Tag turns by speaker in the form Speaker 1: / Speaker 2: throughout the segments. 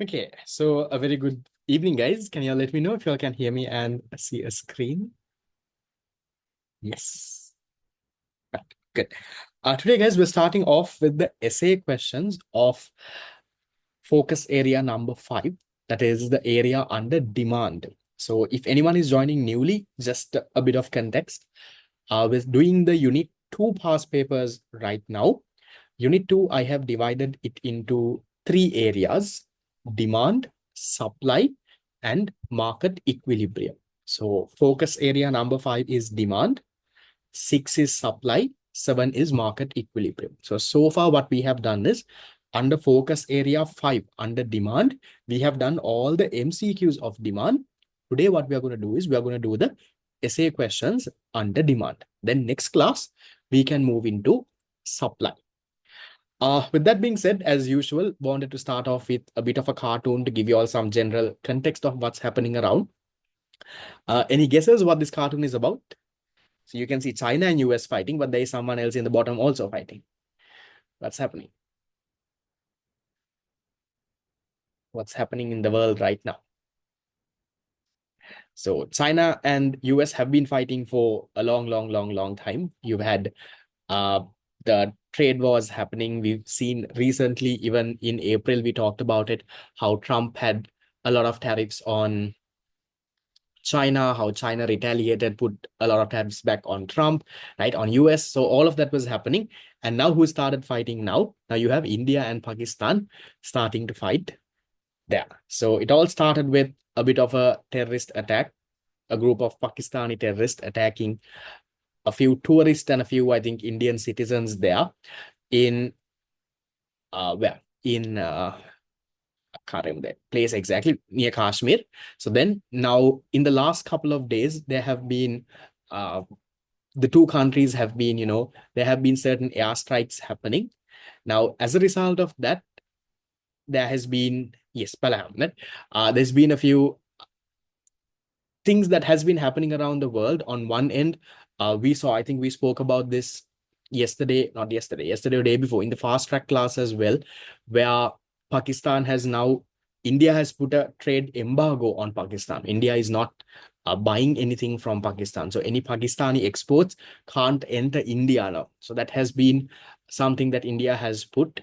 Speaker 1: Okay, so a very good evening, guys. Can you all let me know if you all can hear me and see a screen? Yes. Right, good. Today, guys, we're starting off with the essay questions of focus area number 5. That is the area under demand. So if anyone is joining newly, just a bit of context. We're doing the Unit 2 past papers right now. Unit 2, I have divided it into 3 areas: demand, supply, and market equilibrium. So focus area number 5 is demand, 6 is supply, 7 is market equilibrium. So far what we have done is under focus area 5, under demand, we have done all the MCQs of demand. Today what we are going to do is we are going to do the essay questions under demand. Then next class, we can move into supply. With that being said, as usual, wanted to start off with a bit of a cartoon to give you all some general context of what's happening around. Any guesses what this cartoon is about? So you can see China and US fighting, but there is someone else in the bottom also fighting. What's happening? What's happening in the world right now? So China and US have been fighting for a long time. You've had the trade wars happening. We've seen recently, even in April, we talked about it, how Trump had a lot of tariffs on China, how China retaliated, put a lot of tariffs back on Trump, right, on US. So all of that was happening. And now who started fighting now? Now you have India and Pakistan starting to fight there. So it all started with a bit of a terrorist attack, a group of Pakistani terrorists attacking a few tourists and a few, I think, Indian citizens there in where? In I can't remember the place exactly, near Kashmir. So then now in the last couple of days, there have been the two countries have been, there have been certain airstrikes happening. Now, as a result of that, there has been, yes, there's been a few things that has been happening around the world. On one end, we saw, I think we spoke about this yesterday or day before in the fast track class as well, where Pakistan has now, India has put a trade embargo on Pakistan. India is not buying anything from Pakistan. So any Pakistani exports can't enter India now. So that has been something that India has put.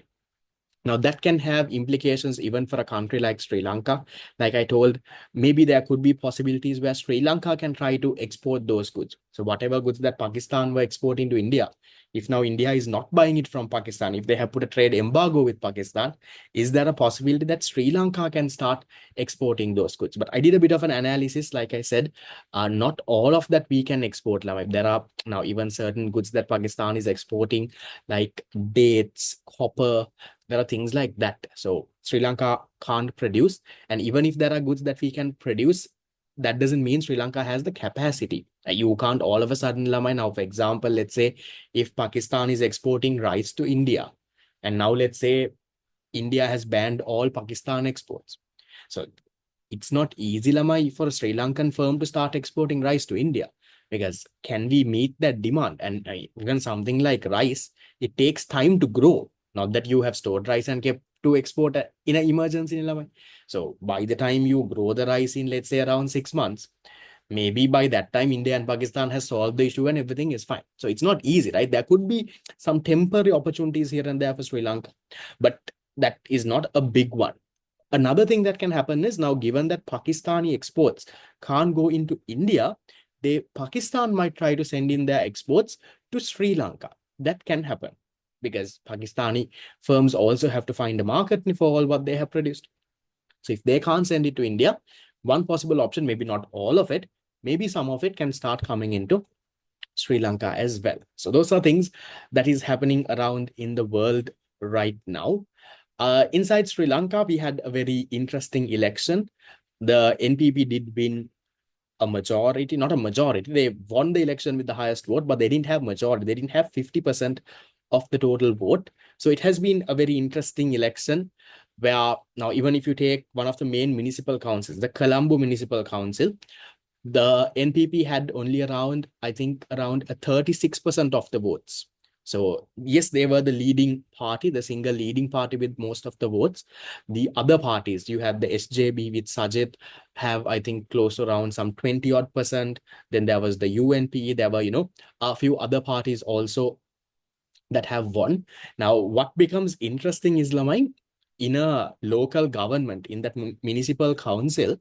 Speaker 1: Now, that can have implications even for a country like Sri Lanka. Like I told, maybe there could be possibilities where Sri Lanka can try to export those goods. So whatever goods that Pakistan were exporting to India, if now India is not buying it from Pakistan, if they have put a trade embargo with Pakistan, is there a possibility that Sri Lanka can start exporting those goods? But I did a bit of an analysis. Like I said, not all of that we can export. Like there are now even certain goods that Pakistan is exporting, like dates, copper. There are things like that. So Sri Lanka can't produce. And even if there are goods that we can produce, that doesn't mean Sri Lanka has the capacity. You can't all of a sudden, Lamai, now, for example, let's say if Pakistan is exporting rice to India, and now let's say India has banned all Pakistan exports. So it's not easy, Lamai, for a Sri Lankan firm to start exporting rice to India, because can we meet that demand? And even something like rice, it takes time to grow. Not that you have stored rice and kept to export in an emergency. So by the time you grow the rice in, let's say, around 6 months, maybe by that time, India and Pakistan has solved the issue and everything is fine. So it's not easy, right? There could be some temporary opportunities here and there for Sri Lanka, but that is not a big one. Another thing that can happen is now, given that Pakistani exports can't go into India, Pakistan might try to send in their exports to Sri Lanka. That can happen because Pakistani firms also have to find a market for all what they have produced. So if they can't send it to India, one possible option, maybe not all of it, maybe some of it can start coming into Sri Lanka as well. So those are things that is happening around in the world right now. Inside Sri Lanka, we had a very interesting election. The NPP did win a majority, not a majority. They won the election with the highest vote, but they didn't have majority. They didn't have 50% of the total vote. So it has been a very interesting election where now, even if you take one of the main municipal councils, the Colombo Municipal Council, the NPP had only around, I think, around 36% of the votes. So yes, they were the leading party, the single leading party with most of the votes. The other parties, you have the SJB with Sajid, have I think close to around some 20 odd percent. Then there was the UNP. There were, a few other parties also that have won. Now, what becomes interesting is, Lamai, in a local government, in that municipal council,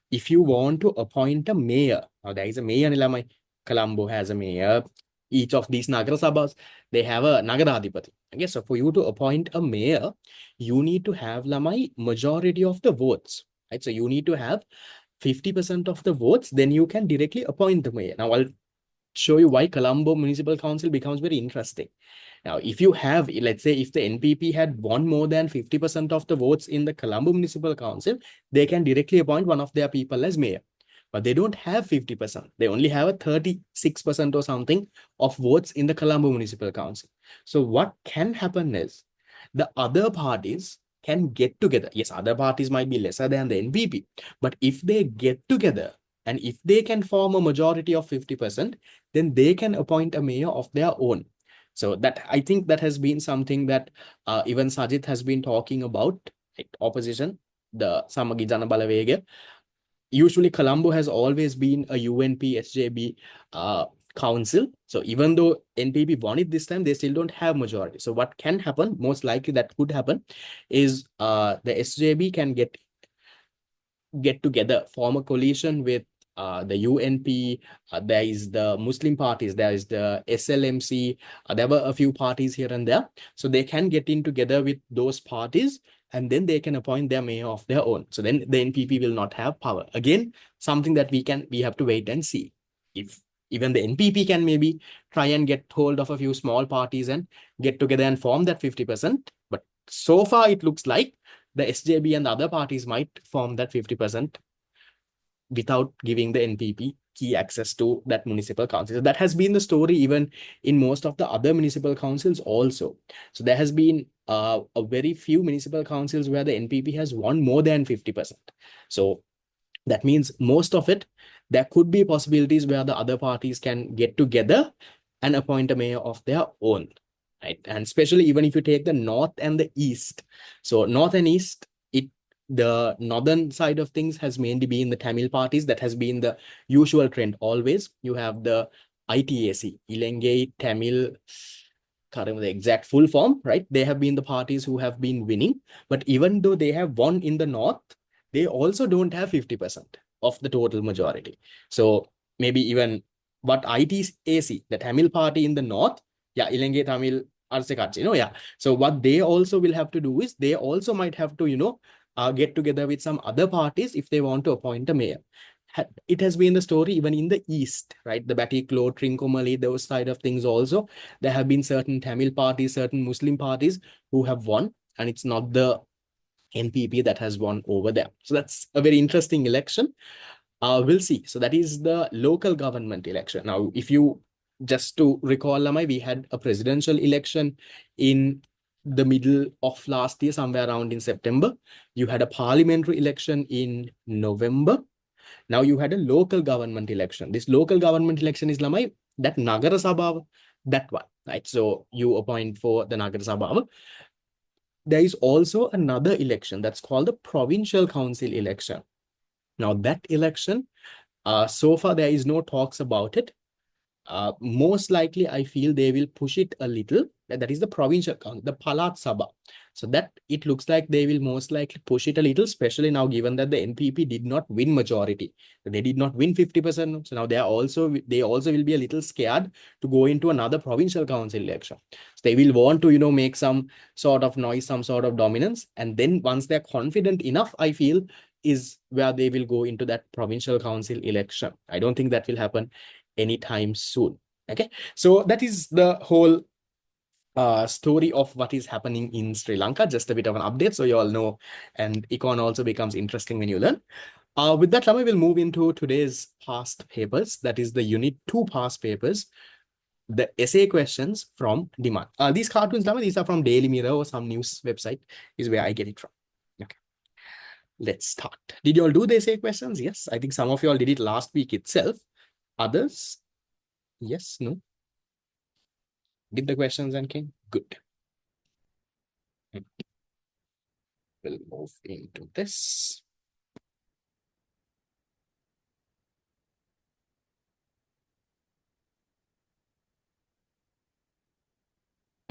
Speaker 1: if you want to appoint a mayor, now there is a mayor, Nilamai. Colombo has a mayor. Each of these Nagara Sabhas, they have a Nagaradhipati. Okay, so for you to appoint a mayor, you need to have, Lamai, majority of the votes. Right? So you need to have 50% of the votes, then you can directly appoint the mayor. Now I'll show you why Colombo Municipal Council becomes very interesting. Now, if you have, let's say, if the NPP had won more than 50% of the votes in the Colombo Municipal Council, they can directly appoint one of their people as mayor. But they don't have 50%. They only have a 36% or something of votes in the Colombo Municipal Council. So what can happen is the other parties can get together. Yes, other parties might be lesser than the NPP, but if they get together and if they can form a majority of 50%, then they can appoint a mayor of their own. So that, I think, that has been something that even Sajid has been talking about, like opposition, the Samagi Jana Balavega. Usually Colombo has always been a UNP SJB council. So even though NPP won it this time, they still don't have majority. So what can happen, most likely that could happen, is the SJB can get together, form a coalition with the UNP. There is the Muslim parties, there is the SLMC. There were a few parties here and there. So they can get in together with those parties, and then they can appoint their mayor of their own. So then the NPP will not have power. Again, something that we have to wait and see. If even the NPP can maybe try and get hold of a few small parties and get together and form that 50%. But so far, it looks like the SJB and the other parties might form that 50% without giving the NPP key access to that municipal council. So that has been the story even in most of the other municipal councils also. So there has been a very few municipal councils where the NPP has won more than 50%. So that means most of it, there could be possibilities where the other parties can get together and appoint a mayor of their own. Right? And especially even if you take the north and the east. So north and east, the northern side of things has mainly been the Tamil parties. That has been the usual trend always. You have the ITAC, Ilangai Tamil, can't remember the exact full form, right? They have been the parties who have been winning. But even though they have won in the north, they also don't have 50% of the total majority. So maybe even what ITAC, the Tamil party in the north, yeah, Ilangai Tamil Arse, yeah. So what they also will have to do is they also might have to, get together with some other parties if they want to appoint a mayor. It has been the story even in the East, right? The Batiklo, Trincomalee, those side of things also. There have been certain Tamil parties, certain Muslim parties who have won, and it's not the NPP that has won over there. So that's a very interesting election. We'll see. So that is the local government election. Now, if you just to recall, Lamai, we had a presidential election in the middle of last year, somewhere around in September. You had a parliamentary election in November. Now you had a local government election. This local government election is, Lamai, that Nagara Sabha, that one, right? So you appoint for the Nagara Sabha. There is also another election that's called the provincial council election. Now that election, so far there is no talks about it. Most likely, I feel they will push it a little. That is the provincial council, the Palat Sabha. So that it looks like they will most likely push it a little, especially now given that the NPP did not win majority. They did not win 50%. So now they also will be a little scared to go into another provincial council election. So they will want to, make some sort of noise, some sort of dominance. And then once they're confident enough, I feel, is where they will go into that provincial council election. I don't think that will happen anytime soon. Okay, so that is the whole story of what is happening in Sri Lanka. Just a bit of an update, so you all know, and econ also becomes interesting when you learn. With that, Lama, we'll move into today's past papers. That is the Unit 2 past papers. The essay questions from demand. These cartoons, Lama, these are from Daily Mirror or some news website is where I get it from. Okay, let's start. Did you all do the essay questions? Yes, I think some of you all did it last week itself. Others, yes, no. Did the questions and came? Good. We'll move into this.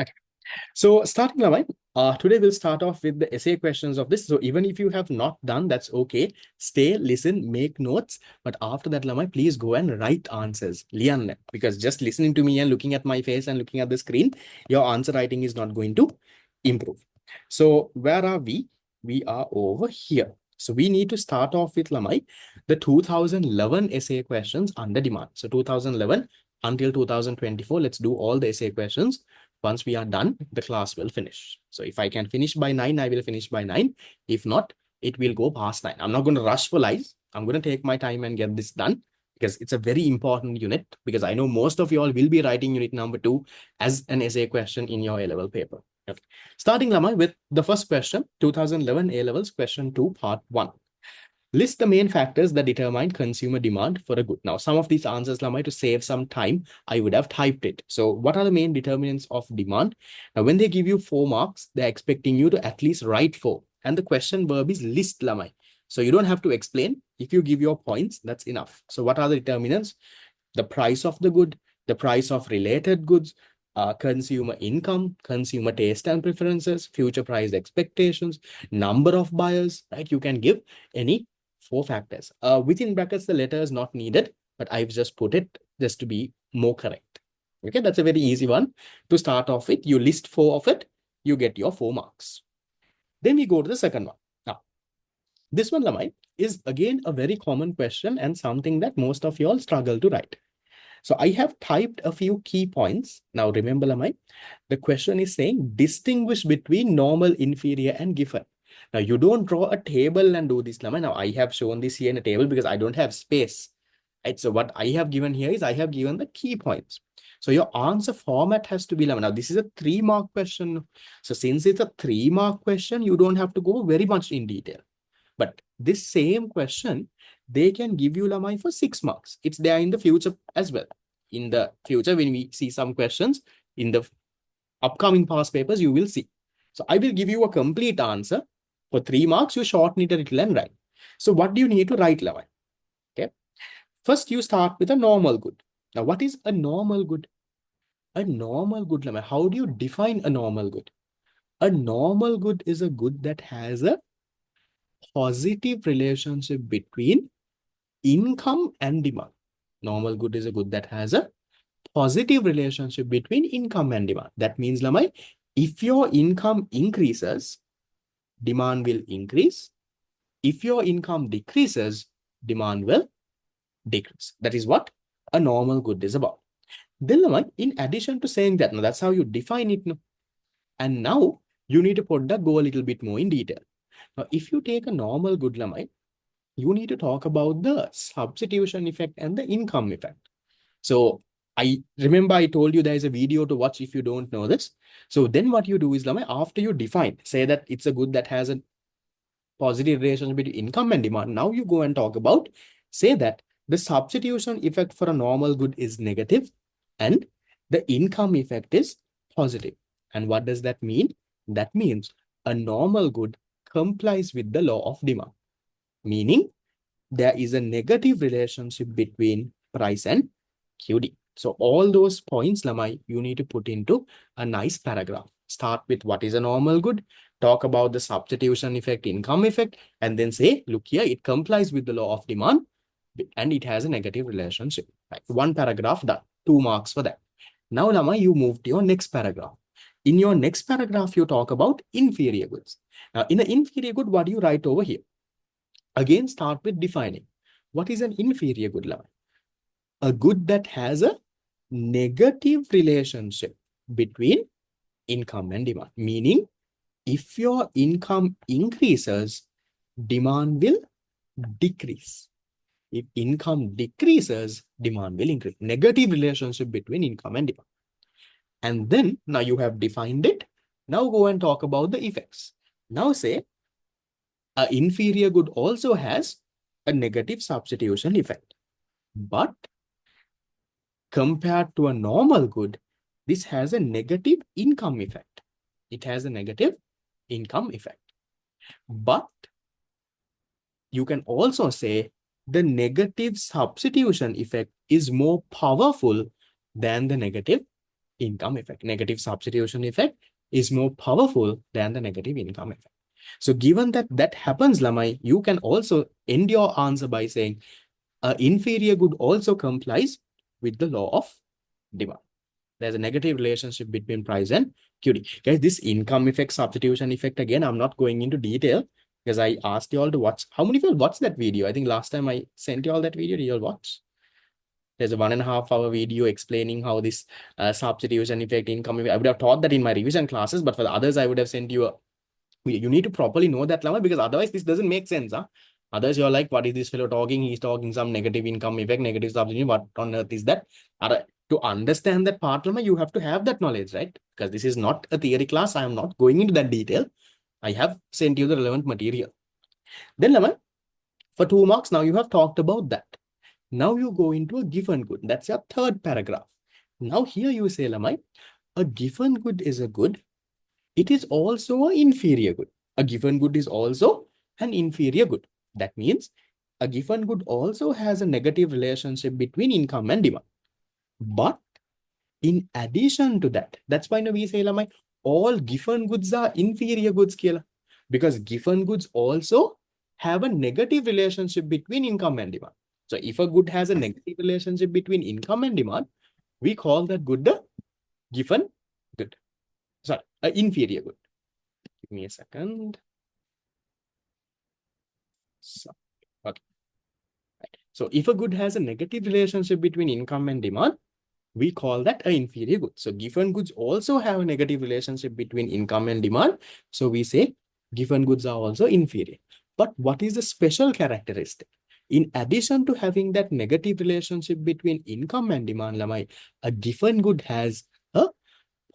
Speaker 1: Okay. So starting Lamai, today we'll start off with the essay questions of this. So even if you have not done, that's okay. Stay, listen, make notes. But after that, Lamai, please go and write answers. Lian, because just listening to me and looking at my face and looking at the screen, your answer writing is not going to improve. So where are we? We are over here. So we need to start off with Lamai, the 2011 essay questions under demand. So 2011 until 2024, let's do all the essay questions. Once we are done, the class will finish. So if I can finish by 9, I will finish by 9. If not, it will go past 9. I'm not going to rush for lives. I'm going to take my time and get this done because it's a very important unit, because I know most of you all will be writing unit number 2 as an essay question in your A-level paper. Okay. Starting, Lama, with the first question, 2011 A-levels question 2, part 1. List the main factors that determine consumer demand for a good. Now, some of these answers, Lamai, to save some time, I would have typed it. So what are the main determinants of demand? Now, when they give you 4 marks, they're expecting you to at least write 4. And the question verb is list, Lamai. So you don't have to explain. If you give your points, that's enough. So what are the determinants? The price of the good, the price of related goods, consumer income, consumer taste and preferences, future price expectations, number of buyers, right? You can give any 4 factors. Within brackets, the letter is not needed, but I've just put it just to be more correct. Okay, that's a very easy one to start off with. You list 4 of it, you get your 4 marks. Then we go to the second one. Now, this one, Lamai, is again a very common question and something that most of you all struggle to write. So I have typed a few key points. Now remember, Lamai, the question is saying distinguish between normal, inferior, and Giffen. Now you don't draw a table and do this, Lamai. Now I have shown this here in a table because I don't have space. Right? So what I have given here is I have given the key points. So your answer format has to be, Lamai. Now this is a 3-mark question. So since it's a 3-mark question, you don't have to go very much in detail. But this same question, they can give you Lamai for 6 marks. It's there in the future as well. In the future, when we see some questions in the upcoming past papers, you will see. So I will give you a complete answer. For 3 marks, you shorten it a little and write. So what do you need to write, Lamai? Okay. First, you start with a normal good. Now, what is a normal good? A normal good, Lamai. How do you define a normal good? A normal good is a good that has a positive relationship between income and demand. Normal good is a good that has a positive relationship between income and demand. That means, Lamai, if your income increases, demand will increase. If your income decreases, demand will decrease. That is what a normal good is about. Then, Lamai, in addition to saying that, now that's how you define it. No? And now you need to put that go a little bit more in detail. Now, if you take a normal good, Lamai, you need to talk about the substitution effect and the income effect. So I remember I told you there is a video to watch if you don't know this. So then what you do is, Lamai, after you define, say that it's a good that has a positive relationship between income and demand. Now you go and talk about, say that the substitution effect for a normal good is negative and the income effect is positive. And what does that mean? That means a normal good complies with the law of demand, meaning there is a negative relationship between price and QD. So all those points, Lamai, you need to put into a nice paragraph. Start with what is a normal good, talk about the substitution effect, income effect, and then say, look here, it complies with the law of demand and it has a negative relationship. Right? 1 paragraph done, 2 marks for that. Now, Lamai, you move to your next paragraph. In your next paragraph, you talk about inferior goods. Now, in the inferior good, what do you write over here? Again, start with defining. What is an inferior good, Lamai? A good that has a negative relationship between income and demand, meaning if your income increases, demand will decrease. If income decreases, demand will increase. Negative relationship between income and demand. And then now you have defined it. Now go and talk about the effects. Now say an inferior good also has a negative substitution effect. But compared to a normal good, this has a negative income effect. It has a negative income effect. But you can also say the negative substitution effect is more powerful than the negative income effect. Negative substitution effect is more powerful than the negative income effect. So given that that happens, Lamai, you can also end your answer by saying inferior good also complies with the law of demand. There's a negative relationship between price and QD. Guys, this income effect, substitution effect, again, I'm not going into detail because I asked you all to watch. How many of you all watched that video? I think last time I sent you all that video. Did you all watch? There's a 1.5 hour video explaining how this substitution effect, income effect. I would have taught that in my revision classes, but for the others, I would have sent you a video. You need to properly know that, Lama, because otherwise this doesn't make sense. Huh? Otherwise, you're like, what is this fellow talking? He's talking some negative income effect, negative substitution. What on earth is that? To understand that part, Lama, you have to have that knowledge, right? Because this is not a theory class. I am not going into that detail. I have sent you the relevant material. Then, Lama, for 2 marks, now you have talked about that. Now you go into a given good. That's your third paragraph. Now here you say, Lamai, a given good is a good. It is also an inferior good. A given good is also an inferior good. That means a given good also has a negative relationship between income and demand. But in addition to that, that's why we say, Lamai, all given goods are inferior goods, because given goods also have a negative relationship between income and demand. So if a good has a negative relationship between income and demand, we call that good the given good. Sorry, an inferior good. Give me a second. So, okay. Right. So if a good has a negative relationship between income and demand, we call that an inferior good. So given goods also have a negative relationship between income and demand. So we say given goods are also inferior. But what is the special characteristic? In addition to having that negative relationship between income and demand, Lamai, a given good has a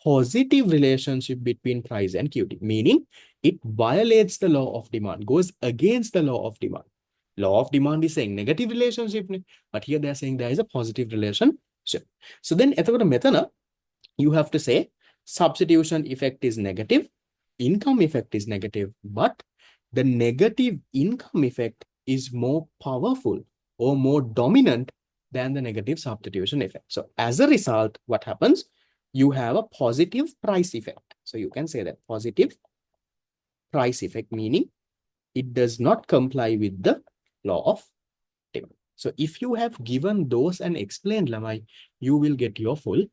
Speaker 1: positive relationship between price and QT, meaning it violates the law of demand, goes against the law of demand. Law of demand is saying negative relationship, but here they're saying there is a positive relationship. So then, you have to say substitution effect is negative, income effect is negative, but the negative income effect is more powerful or more dominant than the negative substitution effect. So as a result, what happens? You have a positive price effect. So you can say that positive price effect, meaning it does not comply with the law of demand. So if you have given those and explained, Lamai, you will get your full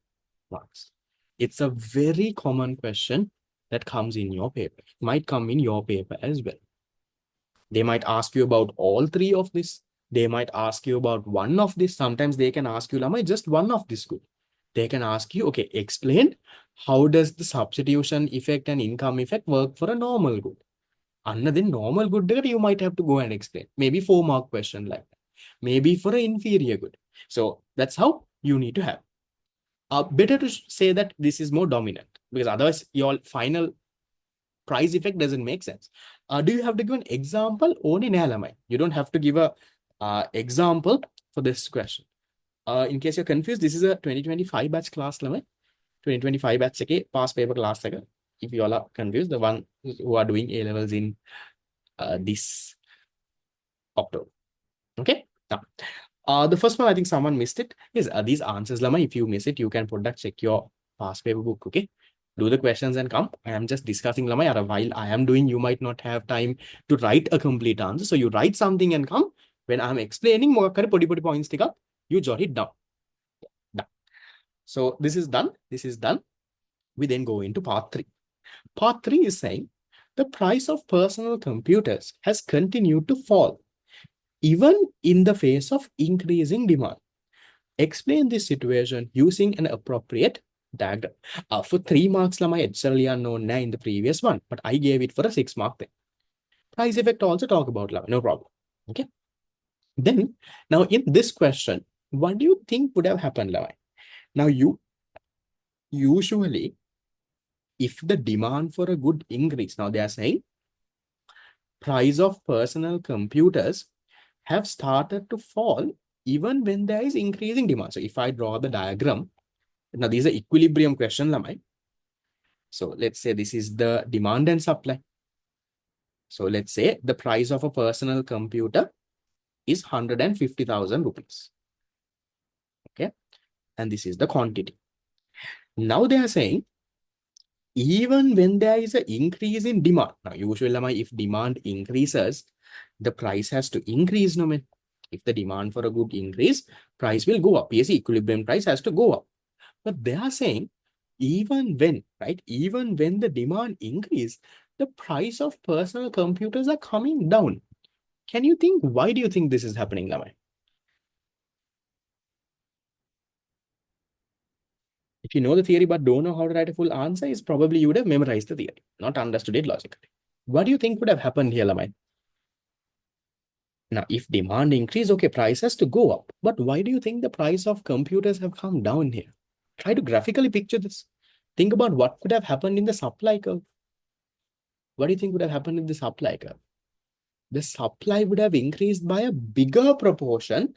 Speaker 1: marks. It's a very common question that comes in your paper. It might come in your paper as well. They might ask you about all three of this. They might ask you about one of this. Sometimes they can ask you, Lamai, just one of this good. They can ask you, okay, explain how does the substitution effect and income effect work for a normal good? Another normal good that you might have to go and explain. Maybe 4-mark question like that. Maybe for an inferior good. So that's how you need to have. Better to say that this is more dominant, because otherwise your final price effect doesn't make sense. Do you have to give an example? Only Nalamai. You don't have to give a example for this question. In case you're confused, this is a 2025 batch class, Lamai. 2025 batch past paper class. If you all are confused, the one who are doing A levels in this October. Okay. Now, the first one, I think someone missed it. Is these answers, Lama. If you miss it, you can put that, check your past paper book. Okay. Do the questions and come. I am just discussing, Lama. While I am doing, you might not have time to write a complete answer. So you write something and come. When I'm explaining, more points, you jot it down. Done. So this is done. This is done. We then go into part 3. Part 3 is saying the price of personal computers has continued to fall, even in the face of increasing demand. Explain this situation using an appropriate diagram. For 3 marks, Lama, it's early unknown in the previous one, but I gave it for a 6-mark thing. Price effect also talk about, Lama, no problem. Okay. Then, now in this question, what do you think would have happened, Lama? Now, you usually, if the demand for a good increase, now they are saying price of personal computers have started to fall even when there is increasing demand. So if I draw the diagram, Now, these are equilibrium question, Lamai. So let's say this is the demand and supply. So let's say the price of a personal computer is 150,000 rupees. Okay. And this is the quantity. Now they are saying, even when there is an increase in demand, now usually if demand increases, the price has to increase. No, man. If the demand for a good increase, price will go up. Yes, equilibrium price has to go up. But they are saying, even when, right, even when the demand increase, the price of personal computers are coming down. Can you think, why do you think this is happening, Lamai? If you know the theory but don't know how to write a full answer, is probably you would have memorized the theory, not understood it logically. What do you think would have happened here, Lamai? Now, if demand increase, okay, price has to go up. But why do you think the price of computers have come down here? Try to graphically picture this. Think about what could have happened in the supply curve. What do you think would have happened in the supply curve? The supply would have increased by a bigger proportion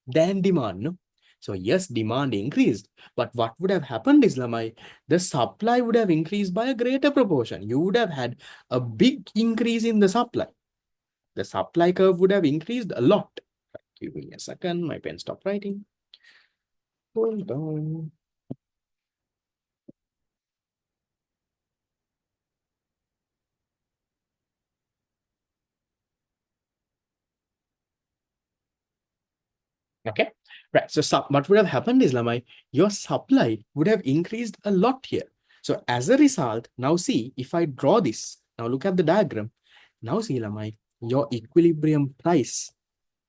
Speaker 1: than demand. No? So yes, demand increased, but what would have happened is, Lamai, the supply would have increased by a greater proportion. You would have had a big increase in the supply. The supply curve would have increased a lot. Give me a second, my pen stopped writing. Hold on. Okay, right. So what would have happened is, Lamai, your supply would have increased a lot here. So as a result, now see, if I draw this, now look at the diagram. Now see, Lamai, your equilibrium price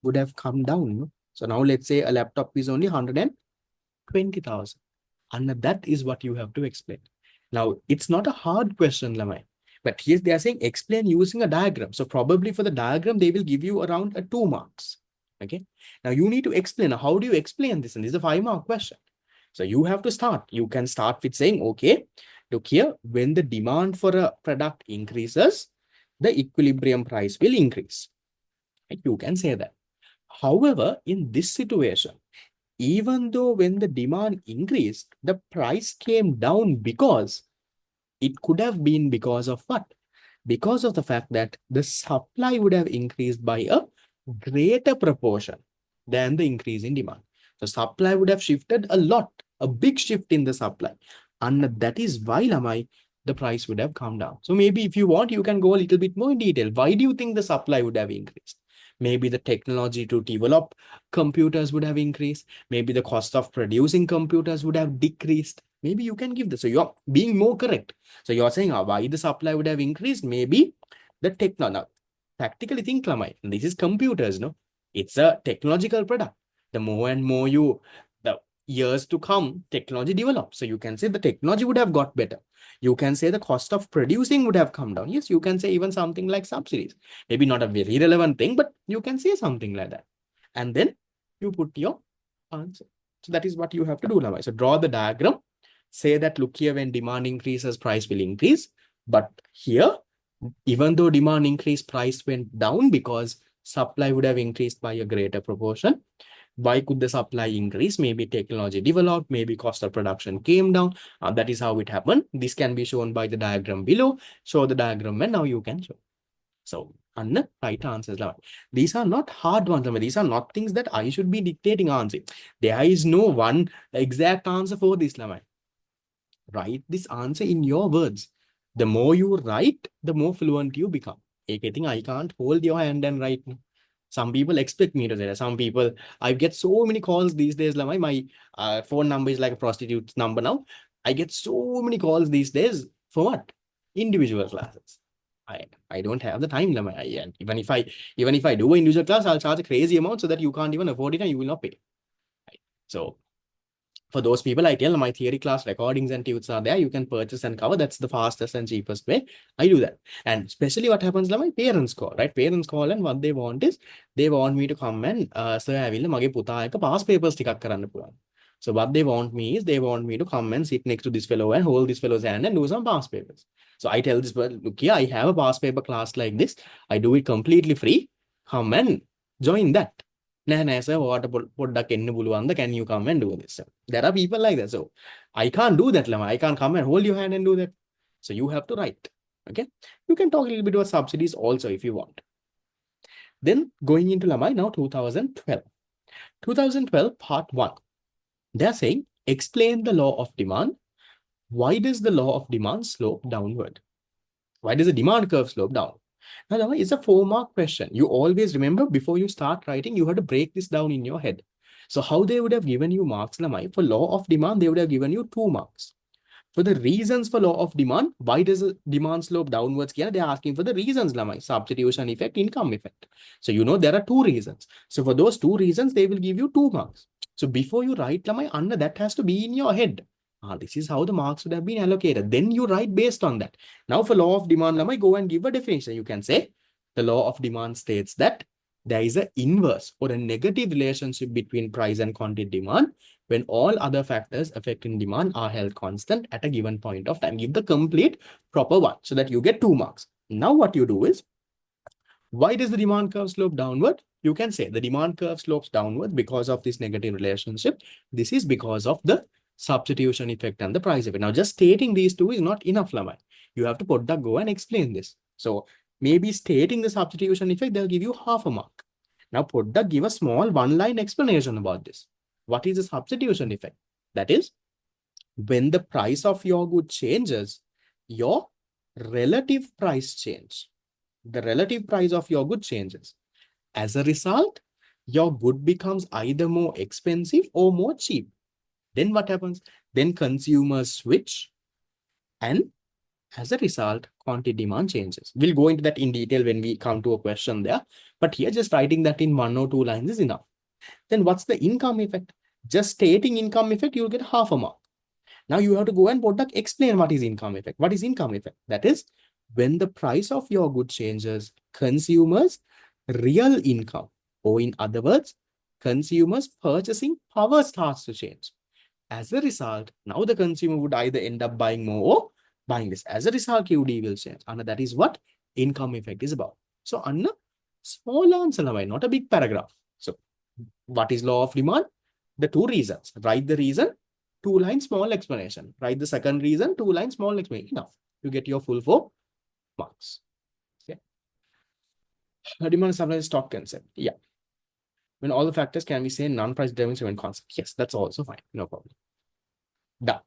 Speaker 1: would have come down. No? So now let's say a laptop is only 120,000. And that is what you have to explain. Now, it's not a hard question, Lamai. But here they are saying explain using a diagram. So probably for the diagram, they will give you around a 2 marks. Okay. Now you need to explain. How do you explain this? And this is a 5-mark question. So you have to start. You can start with saying, okay, look here, when the demand for a product increases, the equilibrium price will increase. Right? You can say that. However, in this situation, even though when the demand increased, the price came down because it could have been because of what? Because of the fact that the supply would have increased by a greater proportion than the increase in demand. The supply would have shifted a lot, a big shift in the supply. And that is why, Lamai, the price would have come down. So maybe if you want, you can go a little bit more in detail. Why do you think the supply would have increased? Maybe the technology to develop computers would have increased. Maybe the cost of producing computers would have decreased. Maybe you can give this. So you're being more correct. So you're saying why the supply would have increased? Maybe the technology. Now, practically think, Lamai, this is computers, no? It's a technological product. The more and more the years to come, technology develops. So you can say the technology would have got better. You can say the cost of producing would have come down. Yes, you can say even something like subsidies. Maybe not a very relevant thing, but you can say something like that. And then you put your answer. So that is what you have to do, Lamai. So draw the diagram. Say that, look here, when demand increases, price will increase. But here, even though demand increased, price went down because supply would have increased by a greater proportion. Why could the supply increase? Maybe technology developed, maybe cost of production came down. That is how it happened. This can be shown by the diagram below. Show the diagram and now you can show. So, and the right answers. These are not hard ones. These are not things that I should be dictating answer. There is no one exact answer for this. Write this answer in your words. The more you write, the more fluent you become. I think I can't hold your hand and write. Some people expect me to say that. Some people, I get so many calls these days. My phone number is like a prostitute's number now. I get so many calls these days for what? Individual classes. I don't have the time. And even if I do an individual class, I'll charge a crazy amount so that you can't even afford it and you will not pay. Right? So for those people, I tell my theory class recordings and tutes are there. You can purchase and cover. That's the fastest and cheapest way. I do that. And especially what happens, my parents call, right? Parents call and what they want is, they want me to come and, sir, I will mage puta එක past papers ටිකක් කරන්න පුළුවන්. So what they want me is, they want me to come and sit next to this fellow and hold this fellow's hand and do some past papers. So I tell this, look here, I have a past paper class like this. I do it completely free. Come and join that. Nah, sir, what about can you come and do this? There are people like that. So I can't do that, Lama. I can't come and hold your hand and do that. So you have to write. Okay. You can talk a little bit about subsidies also if you want. Then going into Lama now 2012. 2012 part 1. They're saying explain the law of demand. Why does the law of demand slope downward? Why does the demand curve slope down? Now, it's a 4-mark question. You always remember before you start writing, you have to break this down in your head. So how they would have given you marks, Lamai? For law of demand, they would have given you 2 marks. For the reasons for law of demand, why does the demand slope downwards? They're asking for the reasons, Lamai. Substitution effect, income effect. So you know there are 2 reasons. So for those 2 reasons, they will give you 2 marks. So before you write, Lamai, under that has to be in your head. This is how the marks would have been allocated. Then you write based on that. Now for law of demand, Lamai, go and give a definition. You can say the law of demand states that there is an inverse or a negative relationship between price and quantity demand when all other factors affecting demand are held constant at a given point of time. Give the complete proper one so that you get 2 marks. Now what you do is, why does the demand curve slope downward? You can say the demand curve slopes downward because of this negative relationship. This is because of the substitution effect and the price effect. Now, just stating these two is not enough, Lamai. You have to put the go and explain this. So maybe stating the substitution effect, they'll give you half a mark. Now, give a small 1-line explanation about this. What is the substitution effect? That is, when the price of your good changes, your relative price change. The relative price of your good changes. As a result, your good becomes either more expensive or more cheap. Then what happens? Then consumers switch, and as a result, quantity demand changes. We'll go into that in detail when we come to a question there. But here, just writing that in 1 or 2 lines is enough. Then what's the income effect? Just stating income effect, you'll get half a mark. Now you have to go and explain what is income effect. What is income effect? That is, when the price of your good changes, consumers' real income, or in other words, consumers' purchasing power starts to change. As a result, now the consumer would either end up buying more or buying less. As a result, QD will change. And that is what income effect is about. So, Anna, small answer, not a big paragraph. So, what is law of demand? The 2 reasons. Write the reason, 2-line small explanation. Write the second reason, 2-line small explanation. Enough. You get your full 4 marks. Okay. Demand supply stock concept. Yeah. When all the factors can be say non-price determining concept. Yes, that's also fine. No problem. Done.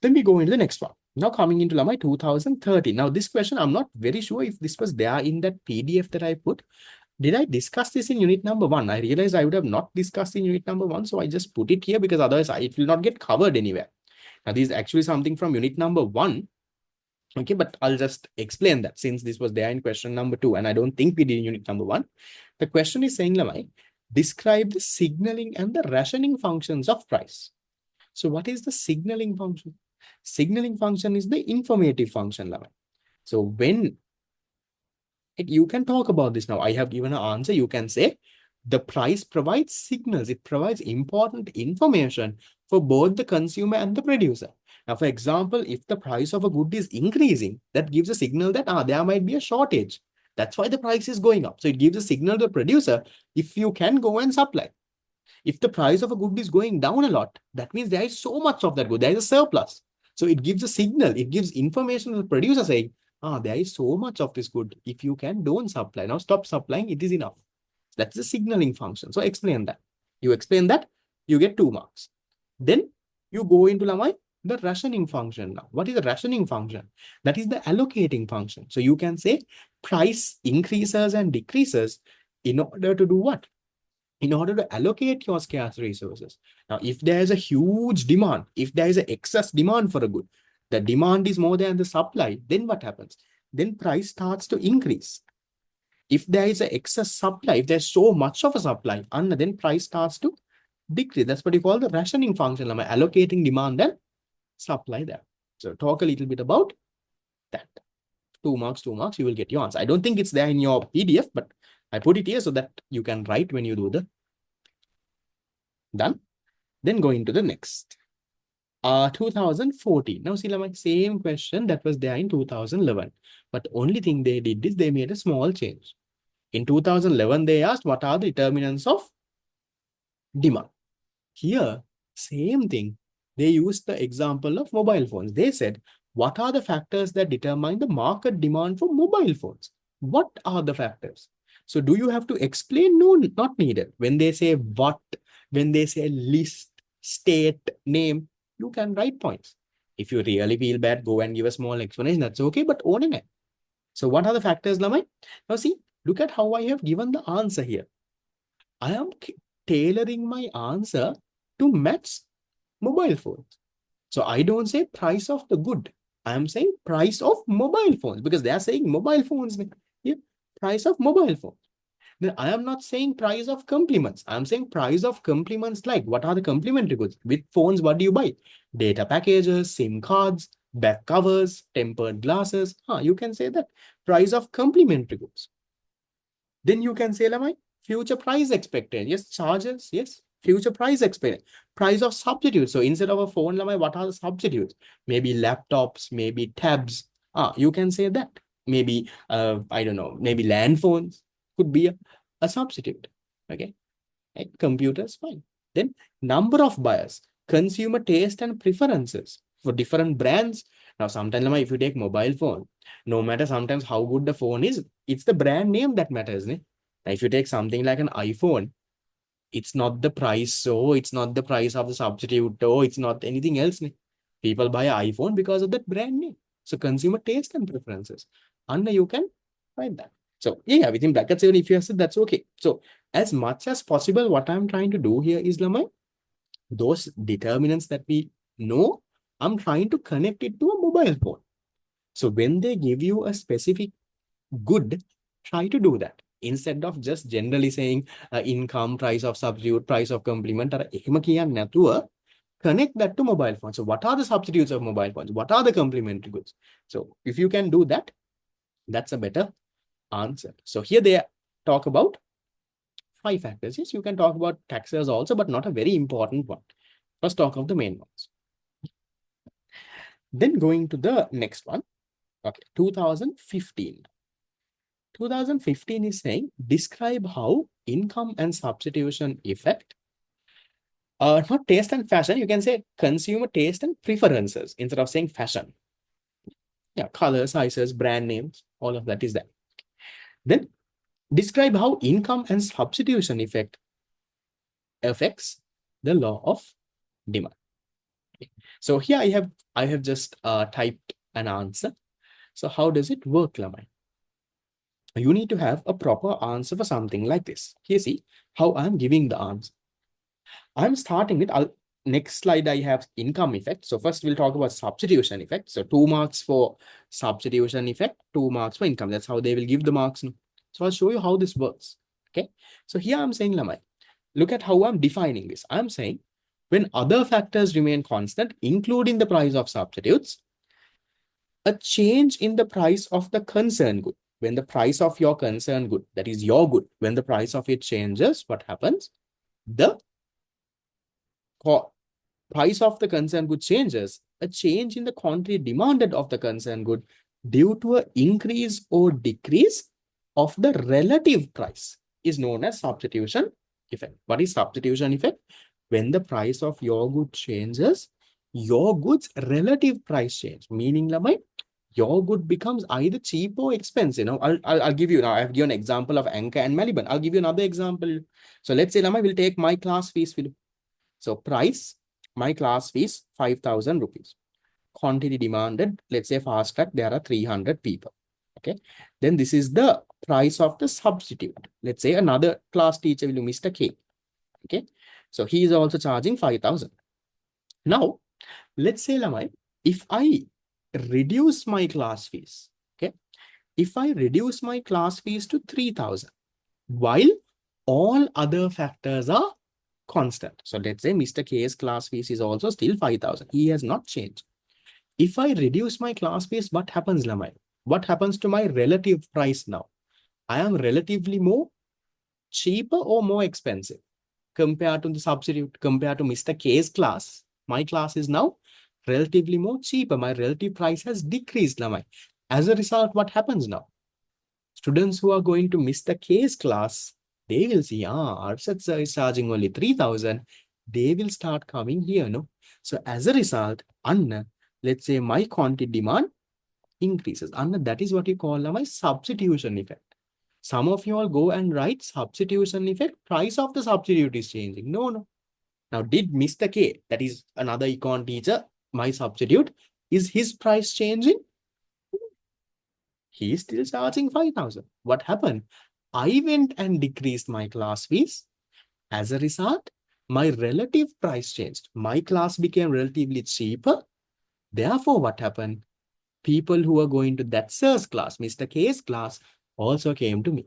Speaker 1: Then we go into the next one. Now coming into my 2030. Now this question, I'm not very sure if this was there in that PDF that I put. Did I discuss this in unit number 1? I realized I would have not discussed in unit number 1. So I just put it here because otherwise it will not get covered anywhere. Now this is actually something from unit number 1. Okay, but I'll just explain that since this was there in question number 2. And I don't think we did in unit number 1. The question is saying, Lamai, describe the signaling and the rationing functions of price. So what is the signaling function? Signaling function is the informative function, Lamai. So when you can talk about this now, I have given an answer. You can say the price provides signals. It provides important information for both the consumer and the producer. Now, for example, if the price of a good is increasing, that gives a signal that there might be a shortage. That's why the price is going up. So it gives a signal to the producer if you can go and supply. If the price of a good is going down a lot, that means there is so much of that good. There is a surplus. So it gives a signal. It gives information to the producer saying, there is so much of this good. If you can, don't supply. Now stop supplying. It is enough. That's the signaling function. So explain that. You explain that, you get 2 marks. Then you go into the rationing function now. What is the rationing function? That is the allocating function. So you can say price increases and decreases in order to do what? In order to allocate your scarce resources. Now, if there is a huge demand, if there is an excess demand for a good, the demand is more than the supply, then what happens? Then price starts to increase. If there is an excess supply, if there's so much of a supply, and then price starts to decrease. That's what you call the rationing function. I'm allocating demand and supply there. So talk a little bit about that. 2 marks, 2 marks, you will get your answer. I don't think it's there in your PDF, but I put it here so that you can write when you do the done. Then going to the next. 2014. Now see, like same question that was there in 2011. But only thing they did is they made a small change. In 2011, they asked what are the determinants of demand. Here, same thing. They used the example of mobile phones. They said, what are the factors that determine the market demand for mobile phones? What are the factors? So do you have to explain? No, not needed. When they say what, when they say list, state, name, you can write points. If you really feel bad, go and give a small explanation. That's okay, but own it. So what are the factors, Lamai? Now see, look at how I have given the answer here. I am tailoring my answer to match mobile phones. So I don't say price of the good. I am saying price of mobile phones because they are saying mobile phones. Yeah, price of mobile phones. Then I am not saying price of complements. I am saying price of complements like what are the complementary goods? With phones, what do you buy? Data packages, SIM cards, back covers, tempered glasses. You can say that price of complementary goods. Then you can say, Lamai, future price expected. Yes, charges. Yes, future price expected. Price of substitutes. So instead of a phone, Lamai, what are the substitutes? Maybe laptops, maybe tabs. You can say that. Maybe, I don't know, maybe land phones could be a substitute. Okay. Right? Computers, fine. Then number of buyers, consumer taste and preferences for different brands. Now, sometimes if you take mobile phone, no matter sometimes how good the phone is, it's the brand name that matters. Now, if you take something like an iPhone, it's not the price, so it's not the price of the substitute, or it's not anything else. People buy an iPhone because of that brand name. So consumer taste and preferences. And you can find that. So yeah, within brackets, even if you have said that's okay. So as much as possible, what I'm trying to do here is Lamai, those determinants that we know, I'm trying to connect it to a mobile phone. So when they give you a specific good, try to do that. Instead of just generally saying income, price of substitute, price of complement, or connect that to mobile phones. So what are the substitutes of mobile phones? What are the complementary goods? So if you can do that, that's a better answer. So here they talk about 5 factors. Yes, you can talk about taxes also, but not a very important one. First talk of the main ones. Then going to the next one. Okay, 2015. 2015 is saying, describe how income and substitution effect, not taste and fashion, you can say consumer taste and preferences instead of saying fashion. Yeah, color, sizes, brand names, all of that is there. Then describe how income and substitution effect affects the law of demand. So here I have just typed an answer. So how does it work, Lamai? You need to have a proper answer for something like this. Here, see how I'm giving the answer. I'm starting with, next slide, I have income effect. So first we'll talk about substitution effect. So 2 marks for substitution effect, 2 marks for income. That's how they will give the marks. So I'll show you how this works. Okay. So here I'm saying, Lamai, look at how I'm defining this. I'm saying when other factors remain constant, including the price of substitutes, a change in the price of the concerned good. When the price of your concerned good, that is your good, when the price of it changes, what happens? The price of the concerned good changes, a change in the quantity demanded of the concerned good due to an increase or decrease of the relative price is known as substitution effect. What is substitution effect? When the price of your good changes, your goods relative price change, meaning your good becomes either cheap or expensive. Now, I'll give you, now I've given an example of Anchor and Maliban. I'll give you another example. So let's say, Lama, will take my class fees. So price, my class fees, 5,000 rupees. Quantity demanded, let's say fast track, there are 300 people. Okay. Then this is the price of the substitute. Let's say another class teacher will be Mr. K. Okay. So he is also charging 5,000. Now, let's say, Lamai, if I reduce my class fees, okay, if I reduce my class fees to 3,000, while all other factors are constant. So let's say Mr. K's class fees is also still 5,000. He has not changed. If I reduce my class fees, what happens, Lamai? What happens to my relative price now? I am relatively more cheaper or more expensive compared to the substitute, compared to Mr. K's class. My class is now relatively more cheaper. My relative price has decreased, Lamai. As a result, what happens now? Students who are going to Mr. K's class They will see, Arshad sir is charging only 3,000. They will start coming here, no? So as a result, Anna, let's say my quantity demand increases. Anna, that is what you call now my substitution effect. Some of you all go and write substitution effect. Price of the substitute is changing. No, no. Now, did Mr. K, that is another econ teacher, my substitute, is his price changing? He is still charging 5,000. What happened? I went and decreased my class fees. As a result, my relative price changed. My class became relatively cheaper. Therefore, what happened? People who are going to that sir's class, Mr. K's class, also came to me.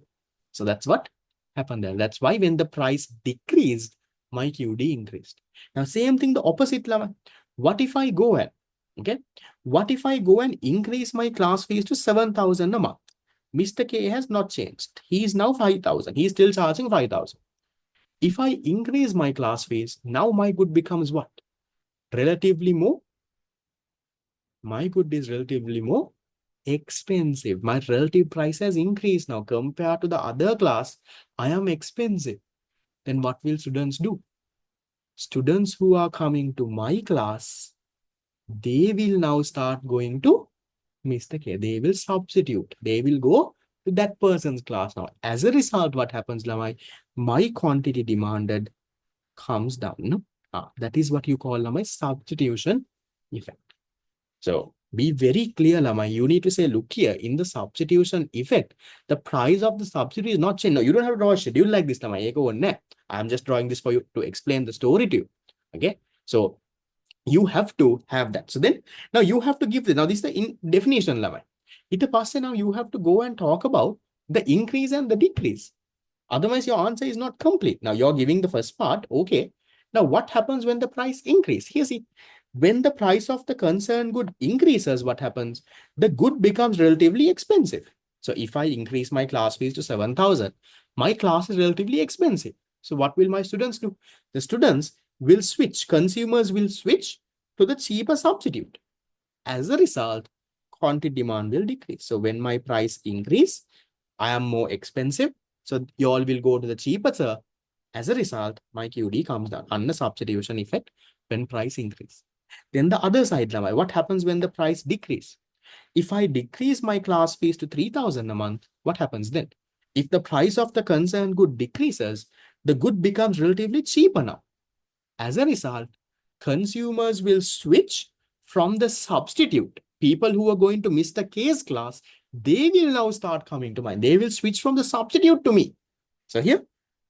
Speaker 1: So that's what happened there. That's why when the price decreased, my QD increased. Now, same thing, the opposite level. What if I go and, okay, what if I go and increase my class fees to 7,000 a month? Mr. K has not changed. He is now 5,000. He is still charging 5,000. If I increase my class fees, now my good becomes what? Relatively more. My good is relatively more expensive. My relative price has increased now compared to the other class. I am expensive. Then what will students do? Students who are coming to my class, they will now start going to Mr. K. They will substitute. They will go to that person's class now. As a result, what happens, my quantity demanded comes down. No? That is what you call my substitution effect. So be very clear, Lama. You need to say, look here, in the substitution effect, the price of the substitute is not changed. No, you don't have to draw a schedule like this, Lama. I'm just drawing this for you to explain the story to you. Okay. So you have to have that. So then now you have to give this. Now, this is the definition, Lama. It pass now you have to go and talk about the increase and the decrease. Otherwise, your answer is not complete. Now, you're giving the first part. Okay. Now, what happens when the price increase? Here, see, when the price of the concerned good increases, what happens? The good becomes relatively expensive. So, if I increase my class fees to 7,000, my class is relatively expensive. So, what will my students do? The students will switch, consumers will switch to the cheaper substitute. As a result, quantity demand will decrease. So, when my price increase, I am more expensive. So you all will go to the cheaper, sir. As a result, my QD comes down under substitution effect when price increase. Then the other side, what happens when the price decrease? If I decrease my class fees to 3,000 a month, what happens then? If the price of the concerned good decreases, the good becomes relatively cheaper now. As a result, consumers will switch from the substitute. People who are going to Mr. K's class, they will now start coming to mine. They will switch from the substitute to me. So here,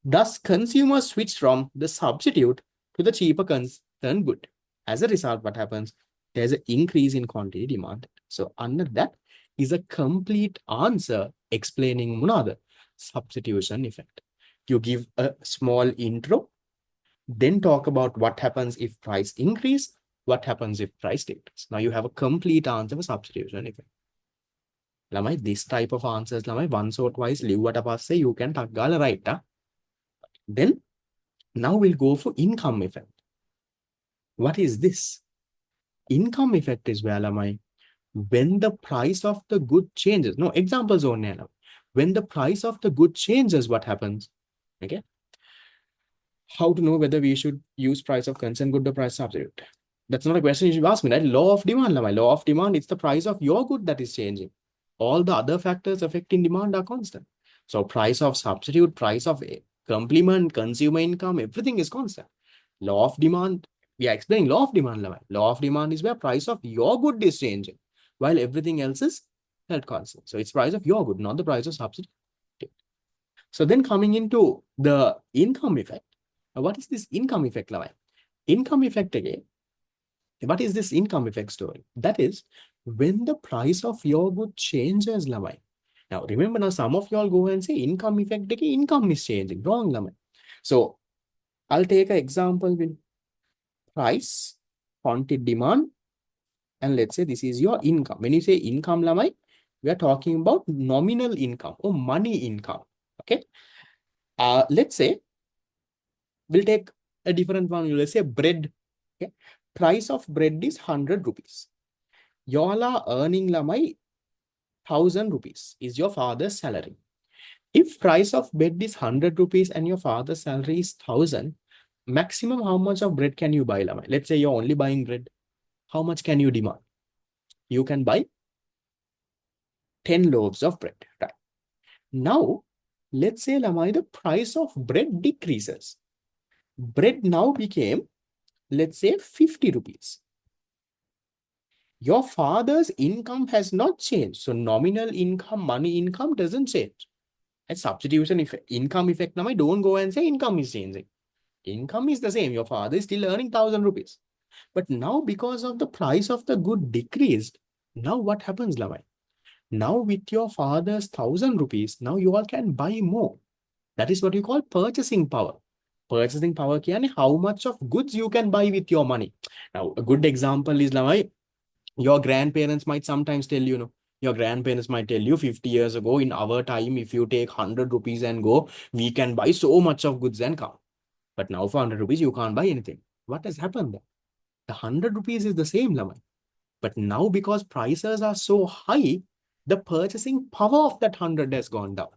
Speaker 1: thus consumers switch from the substitute to the cheaper concerned good. As a result, what happens? There's an increase in quantity demand. So under that is a complete answer explaining another substitution effect. You give a small intro, then talk about what happens if price increase, what happens if price decrease. Now you have a complete answer for substitution effect. Lamai, this type of answers, lamai, once or twice, liwata passe, you can taggala right. Then, now we'll go for income effect. What is this? Income effect is where, lamai, when the price of the good changes. No, examples only now. When the price of the good changes, what happens? Okay. How to know whether we should use price of concern good or price substitute? That's not a question you should ask me, right? Law of demand, lamai. Law of demand, it's the price of your good that is changing. All the other factors affecting demand are constant. So price of substitute, price of complement, consumer income, everything is constant. Law of demand, we are explaining law of demand. Law of demand is where price of your good is changing, while everything else is held constant. So it's price of your good, not the price of substitute. So then coming into the income effect. What is this income effect? Income effect again. What is this income effect story? That is when the price of your good changes. Now remember, now some of y'all go and say income effect, income is changing. Wrong. So I'll take an example with price, quantity demand, and let's say this is your income. When you say income, we are talking about nominal income or money income. Okay. Let's say we'll take a different one. Let's say bread. Okay. Price of bread is 100 rupees. Y'all are earning 1,000 rupees is your father's salary. If price of bread is 100 rupees and your father's salary is 1,000, maximum how much of bread can you buy, Lama? Let's say you're only buying bread. How much can you demand? You can buy 10 loaves of bread, right? Now, let's say, Lama, the price of bread decreases. Bread now became, let's say, 50 rupees. Your father's income has not changed. So nominal income, money income doesn't change. And substitution effect, income effect, now I don't go and say income is changing. Income is the same. Your father is still earning 1,000 rupees. But now because of the price of the good decreased, now what happens, Lamai? Now with your father's 1,000 rupees, now you all can buy more. That is what you call purchasing power. Purchasing power can how much of goods you can buy with your money. Now, a good example is Lamai, your grandparents might sometimes tell you, your grandparents might tell you 50 years ago, in our time, if you take 100 rupees and go, we can buy so much of goods and come. But now for 100 rupees, you can't buy anything. What has happened there? The 100 rupees is the same, Lamai. But now because prices are so high, the purchasing power of that 100 has gone down.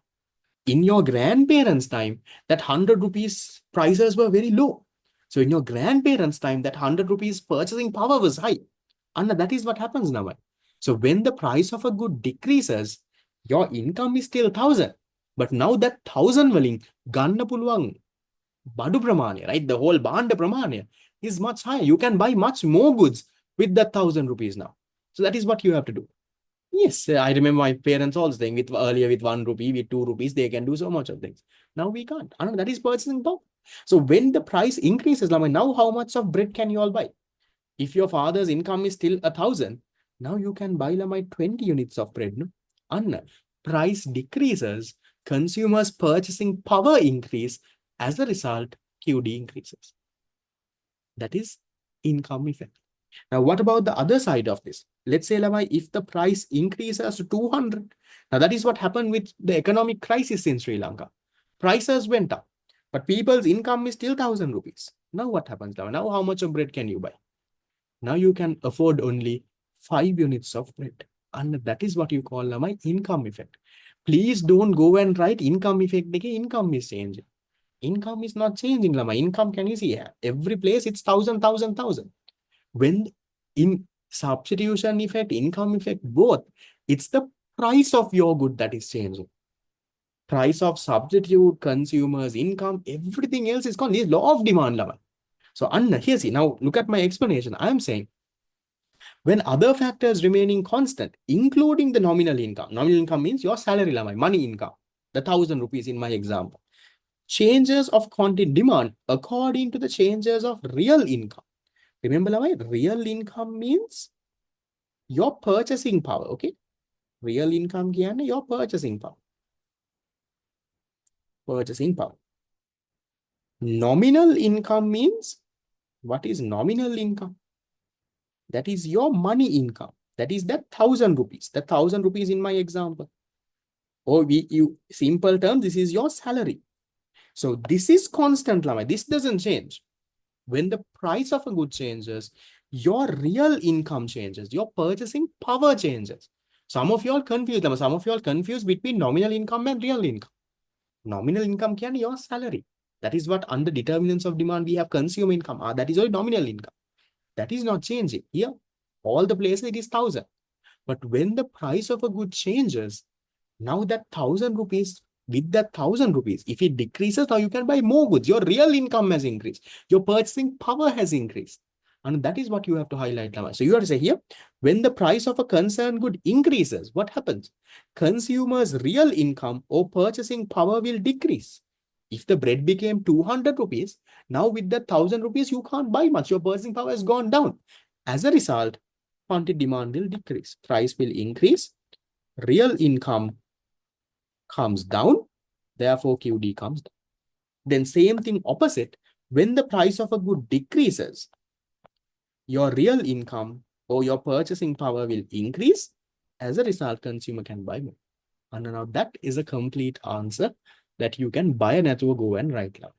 Speaker 1: In your grandparents' time, that 100 rupees prices were very low. So in your grandparents' time, that 100 rupees purchasing power was high. And that is what happens now. So when the price of a good decreases, your income is still 1,000. But now that 1,000 valing ganna puluwang badu pramanya, right? The whole banda pramanya is much higher. You can buy much more goods with that 1,000 rupees now. So that is what you have to do. Yes, I remember my parents also saying with earlier with 1 rupee, with 2 rupees, they can do so much of things. Now we can't. And that is purchasing power. So when the price increases, now how much of bread can you all buy? If your father's income is still 1,000, now you can buy 20 units of bread. No? And price decreases, consumers' purchasing power increase. As a result, QD increases. That is income effect. Now, what about the other side of this? Let's say, if the price increases to 200, now that is what happened with the economic crisis in Sri Lanka. Prices went up, but people's income is still 1,000 rupees. Now what happens, Lama? Now how much of bread can you buy? Now you can afford only 5 units of bread. And that is what you call Lama income effect. Please don't go and write income effect. Income is changing. Income is not changing, Lama. Income, can you see here? Every place it's 1,000, 1,000, 1,000. When in substitution effect, income effect, both, it's the price of your good that is changing. Price of substitute, consumers, income, everything else is called this law of demand, Lama. So, Anna, here see, now look at my explanation. I am saying when other factors remaining constant, including the nominal income means your salary, Lama, money income, the 1,000 rupees in my example, changes of quantity demand according to the changes of real income. Remember, Lama, real income means your purchasing power, okay? Real income කියන්නේ your purchasing power. Purchasing power. Nominal income means, what is nominal income? That is your money income. That is that 1,000 rupees. The 1,000 rupees in my example. Or simple term, this is your salary. So this is constant, Lama. This doesn't change. When the price of a good changes, your real income changes. Your purchasing power changes. Some of you all confused. Some of you all confused between nominal income and real income. Nominal income can your salary. That is what under determinants of demand we have consumer income. That is your nominal income. That is not changing. Here, all the places it is 1,000. But when the price of a good changes, now that 1,000 rupees, with that 1,000 rupees, if it decreases, now you can buy more goods. Your real income has increased. Your purchasing power has increased. And that is what you have to highlight, Lama. So you have to say here, when the price of a concerned good increases, what happens? Consumers' real income or purchasing power will decrease. If the bread became 200 rupees, now with that 1,000 rupees, you can't buy much. Your purchasing power has gone down. As a result, quantity demand will decrease. Price will increase. Real income comes down. Therefore, QD comes down. Then same thing opposite. When the price of a good decreases, your real income or your purchasing power will increase. As a result, consumer can buy more. And now that is a complete answer that you can buy a network, go and write now.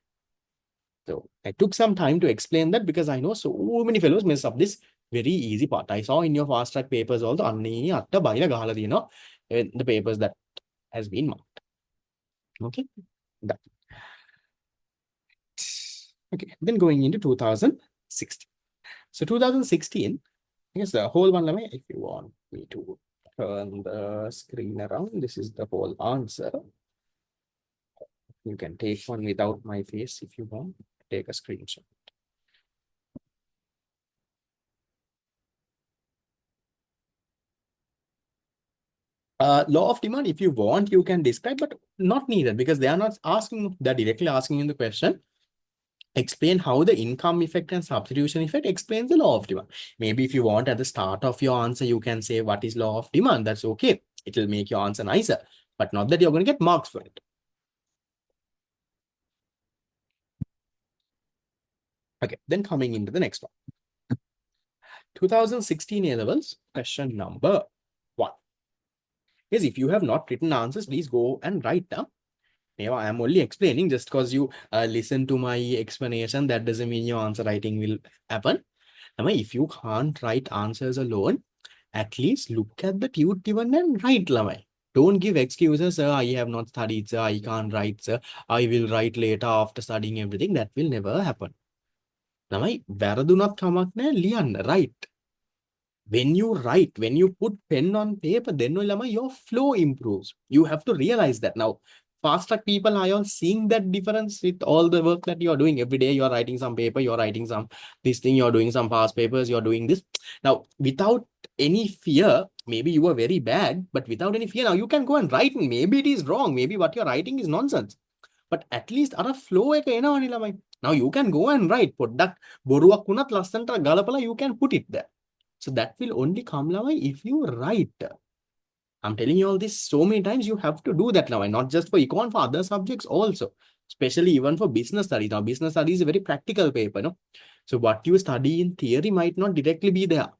Speaker 1: So I took some time to explain that because I know so many fellows mess up this very easy part. I saw in your fast track papers also, the papers that has been marked. Okay. Done. Okay. Then going into 2016. So 2016, I guess the whole one, if you want me to turn the screen around, this is the whole answer. You can take one without my face if you want. Take a screenshot. Law of demand, if you want, you can describe, but not needed because they are not asking, they're directly asking in the question. Explain how the income effect and substitution effect explains the law of demand. Maybe if you want at the start of your answer, you can say what is law of demand. That's okay. It will make your answer nicer, but not that you're going to get marks for it. Okay, then coming into the next one. 2016 A levels, question number 1. Yes, if you have not written answers, please go and write down. Yeah, I'm only explaining just because you listen to my explanation. That doesn't mean your answer writing will happen. If you can't write answers alone, at least look at the tute given and write. Don't give excuses, sir. I have not studied, sir. I can't write, sir. I will write later after studying everything. That will never happen. වැරදුනත් කමක් නැහැ ලියන්න, right? When you write, when you put pen on paper, then your flow improves. You have to realize that. Now, fast track people are all seeing that difference with all the work that you're doing every day. You're writing some paper, you're writing some this thing, you're doing some past papers, you're doing this. Now, without any fear, maybe you were very bad, but without any fear, now you can go and write. And maybe it is wrong. Maybe what you're writing is nonsense. But at least our flow now you can go and write. You can put it there. So that will only come if you write. I'm telling you all this so many times, you have to do that now, and not just for econ, for other subjects also, especially even for business studies. Now, business studies is a very practical paper, no? So what you study in theory might not directly be there.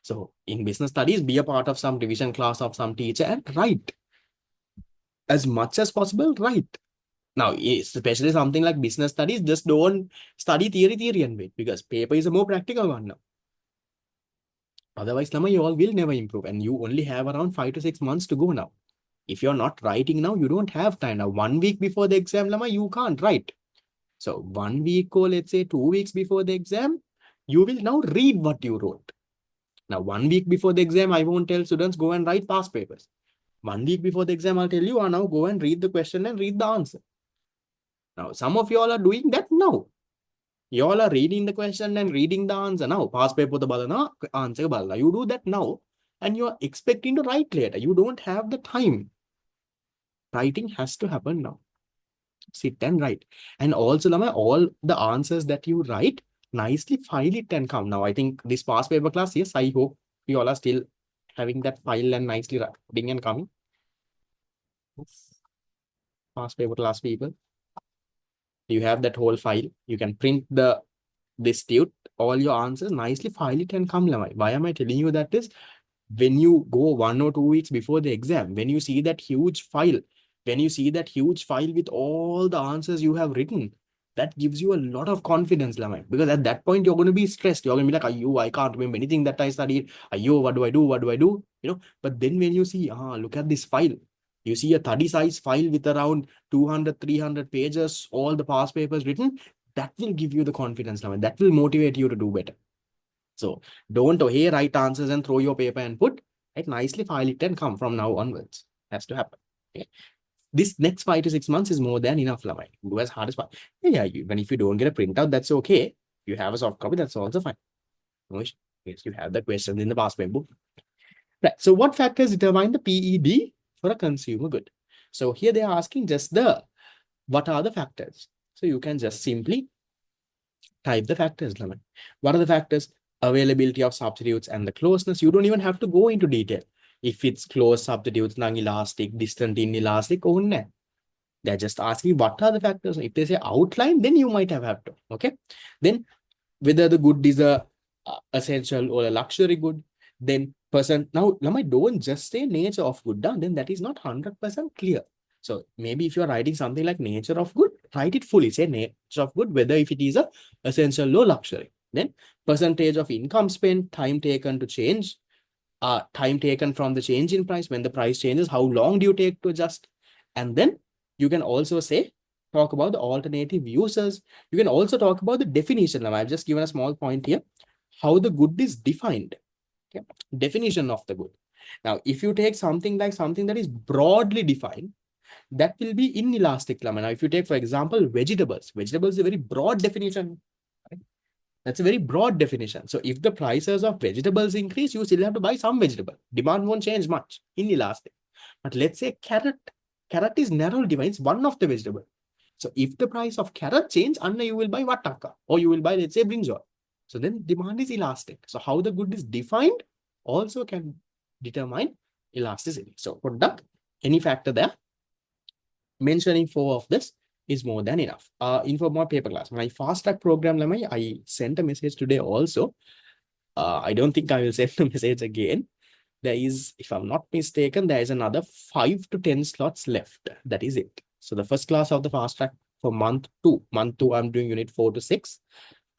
Speaker 1: So in business studies, be a part of some revision class of some teacher and write. As much as possible, write. Now, especially something like business studies, just don't study theory and wait, because paper is a more practical one now. Otherwise, you all will never improve, and you only have around 5 to 6 months to go now. If you're not writing now, you don't have time. Now, 1 week before the exam, you can't write. So 1 week or let's say 2 weeks before the exam, you will now read what you wrote. Now, 1 week before the exam, I won't tell students go and write past papers. 1 week before the exam, I'll tell you, now go and read the question and read the answer. Now, some of you all are doing that now. You all are reading the question and reading the answer now. Past paper the balana, answer balana. You do that now, and you are expecting to write later. You don't have the time. Writing has to happen now. Sit and write. And also, all the answers that you write, nicely file it and come. Now, I think this past paper class, yes, I hope you all are still having that file and nicely writing and coming. Past paper class people. You have that whole file. You can print this tute, all your answers, nicely file it and come. Why am I telling you that is? When you go 1 or 2 weeks before the exam, when you see that huge file, with all the answers you have written, that gives you a lot of confidence, because at that point, you're going to be stressed. You're going to be like, Ayo, I can't remember anything that I studied. Ayo, what do I do? What do I do? But then when you see, look at this file, you see a 30 size file with around 200, 300 pages, all the past papers written, that will give you the confidence, and that will motivate you to do better. So don't write answers and throw your paper and put it, nicely file it and come from now onwards. Has to happen. Okay. This next 5 to 6 months is more than enough. Do as hard as possible. Yeah, even if you don't get a printout, that's okay. You have a soft copy, that's also fine. Yes, you have the questions in the past paper book. Right. So what factors determine the PED for a consumer good? So here they are asking just what are the factors? So you can just simply type the factors. What are the factors? Availability of substitutes and the closeness. You don't even have to go into detail. If it's close substitutes, non-elastic, distant inelastic, they're just asking what are the factors. If they say outline, then you might have to. Okay. Then whether the good is a essential or a luxury good. Then now don't just say nature of good, then that is not 100% clear. So maybe if you're writing something like nature of good, write it fully. Say nature of good, whether if it is a essential or luxury. Then percentage of income spent, time taken to change, time taken from the change in price. When the price changes, how long do you take to adjust? And then You can also say, talk about the alternative uses. You can also talk about the definition. Now, I've just given a small point here, how the good is defined. Okay. Definition of the good. Now, if you take something like something that is broadly defined, that will be inelastic. Now, if you take, for example, vegetables is a very broad definition. Right? That's a very broad definition. So if the prices of vegetables increase, you still have to buy some vegetable. Demand won't change much, inelastic. But let's say carrot is narrow defines one of the vegetable. So if the price of carrot change, Anna, you will buy wataka, or you will buy, let's say, brinjal. So then demand is elastic. So how the good is defined also can determine elasticity. So product, any factor there, mentioning 4 of this is more than enough. Info more paper class. My fast track program, I sent a message today also. I don't think I will send the message again. There is, if I'm not mistaken, there is another 5 to 10 slots left. That is it. So the first class of the fast track for month 2. Month 2, I'm doing unit 4 to 6.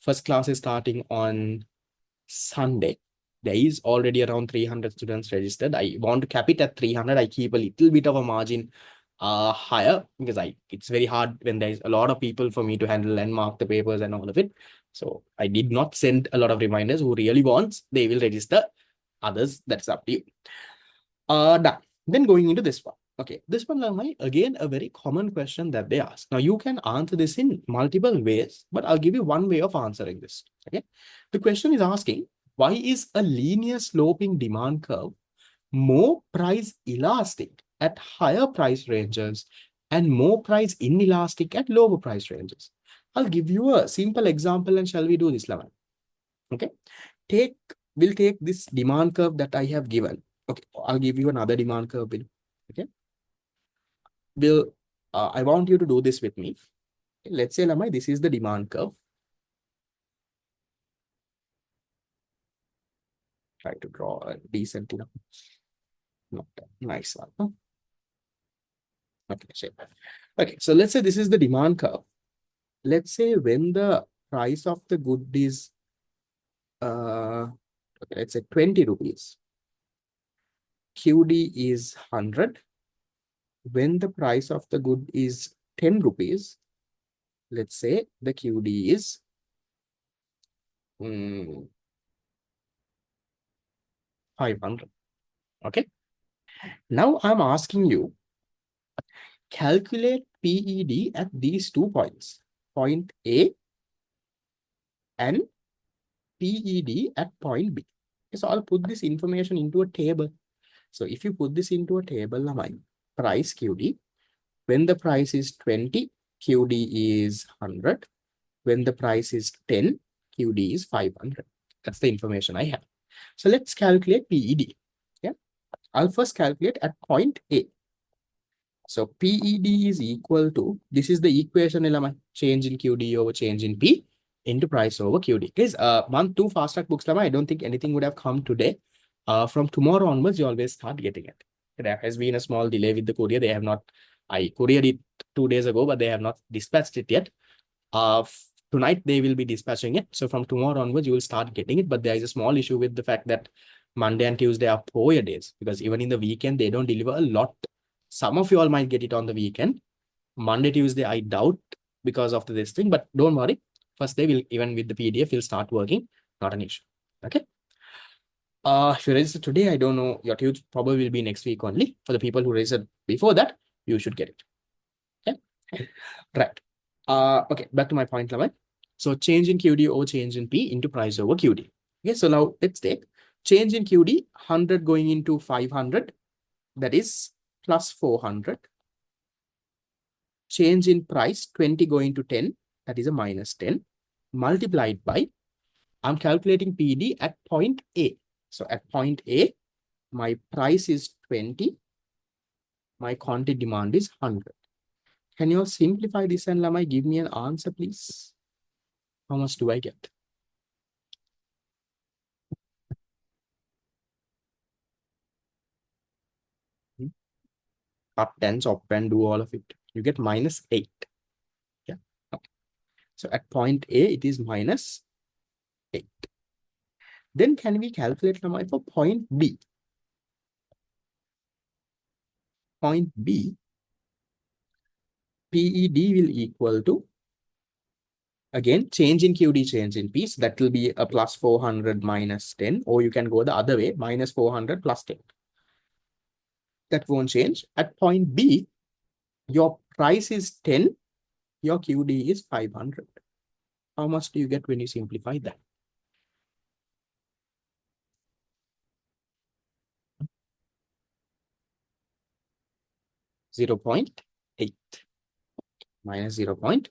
Speaker 1: First class is starting on Sunday. There is already around 300 students registered. I want to cap it at 300. I keep a little bit of a margin higher because it's very hard when there's a lot of people for me to handle and mark the papers and all of it. So I did not send a lot of reminders. Who really wants, they will register. Others, that's up to you. Done. Then going into this one. Okay, this one, again, a very common question that they ask. Now, you can answer this in multiple ways, but I'll give you one way of answering this. Okay, the question is asking, why is a linear sloping demand curve more price elastic at higher price ranges and more price inelastic at lower price ranges? I'll give you a simple example and shall we do this, Laman? Okay, we'll take this demand curve that I have given. Okay, I'll give you another demand curve. Okay, I want you to do this with me. Let's say, Lamai, this is the demand curve. Try to draw a decent, not a nice one. Okay, shape. Okay, so let's say this is the demand curve. Let's say when the price of the good is, okay, let's say 20 rupees. QD is 100. When the price of the good is 10 rupees, let's say the QD is 500. Okay. Now I'm asking you, calculate PED at these 2 points, point A and PED at point B. So I'll put this information into a table. So if you put this into a table, price QD, when the price is 20, QD is 100. When the price is 10, QD is 500. That's the information I have. So let's calculate PED. Yeah, I'll first calculate at point A. So PED is equal to, this is the equation, change in QD over change in P into price over QD. Guys, month 2 fast track books, I don't think anything would have come today. From tomorrow onwards, you always start getting it. There has been a small delay with the courier. They have not, I couriered it 2 days ago, but they have not dispatched it yet. Tonight, they will be dispatching it. So from tomorrow onwards, you will start getting it. But there is a small issue with the fact that Monday and Tuesday are poor days because even in the weekend, they don't deliver a lot. Some of you all might get it on the weekend. Monday, Tuesday, I doubt because of this thing, but don't worry. First day will, even with the PDF, will start working. Not an issue. Okay. If you register today, I don't know, your tutes probably will be next week only. For the people who registered before that, you should get it. Okay. Right. Okay, back to my point, Laman. So change in QD over change in P into price over QD. Okay, so now let's take change in QD, 100 going into 500. That is plus 400. Change in price, 20 going to 10, that is a minus 10, multiplied by, I'm calculating PD at point A. So at point A, my price is 20, my quantity demand is 100. Can you all simplify this and Lamai give me an answer, please? How much do I get? Cut 10, chop and do all of it. You get minus 8. Yeah. Okay. So at point A, it is minus 8. Then can we calculate Lamai for point B? Point B, PED will equal to, again, change in QD, change in P. So that will be a plus 400 minus 10, or you can go the other way, minus 400 plus 10. That won't change. At point B, your price is 10, your QD is 500. How much do you get when you simplify that? 0.8 minus 0.8.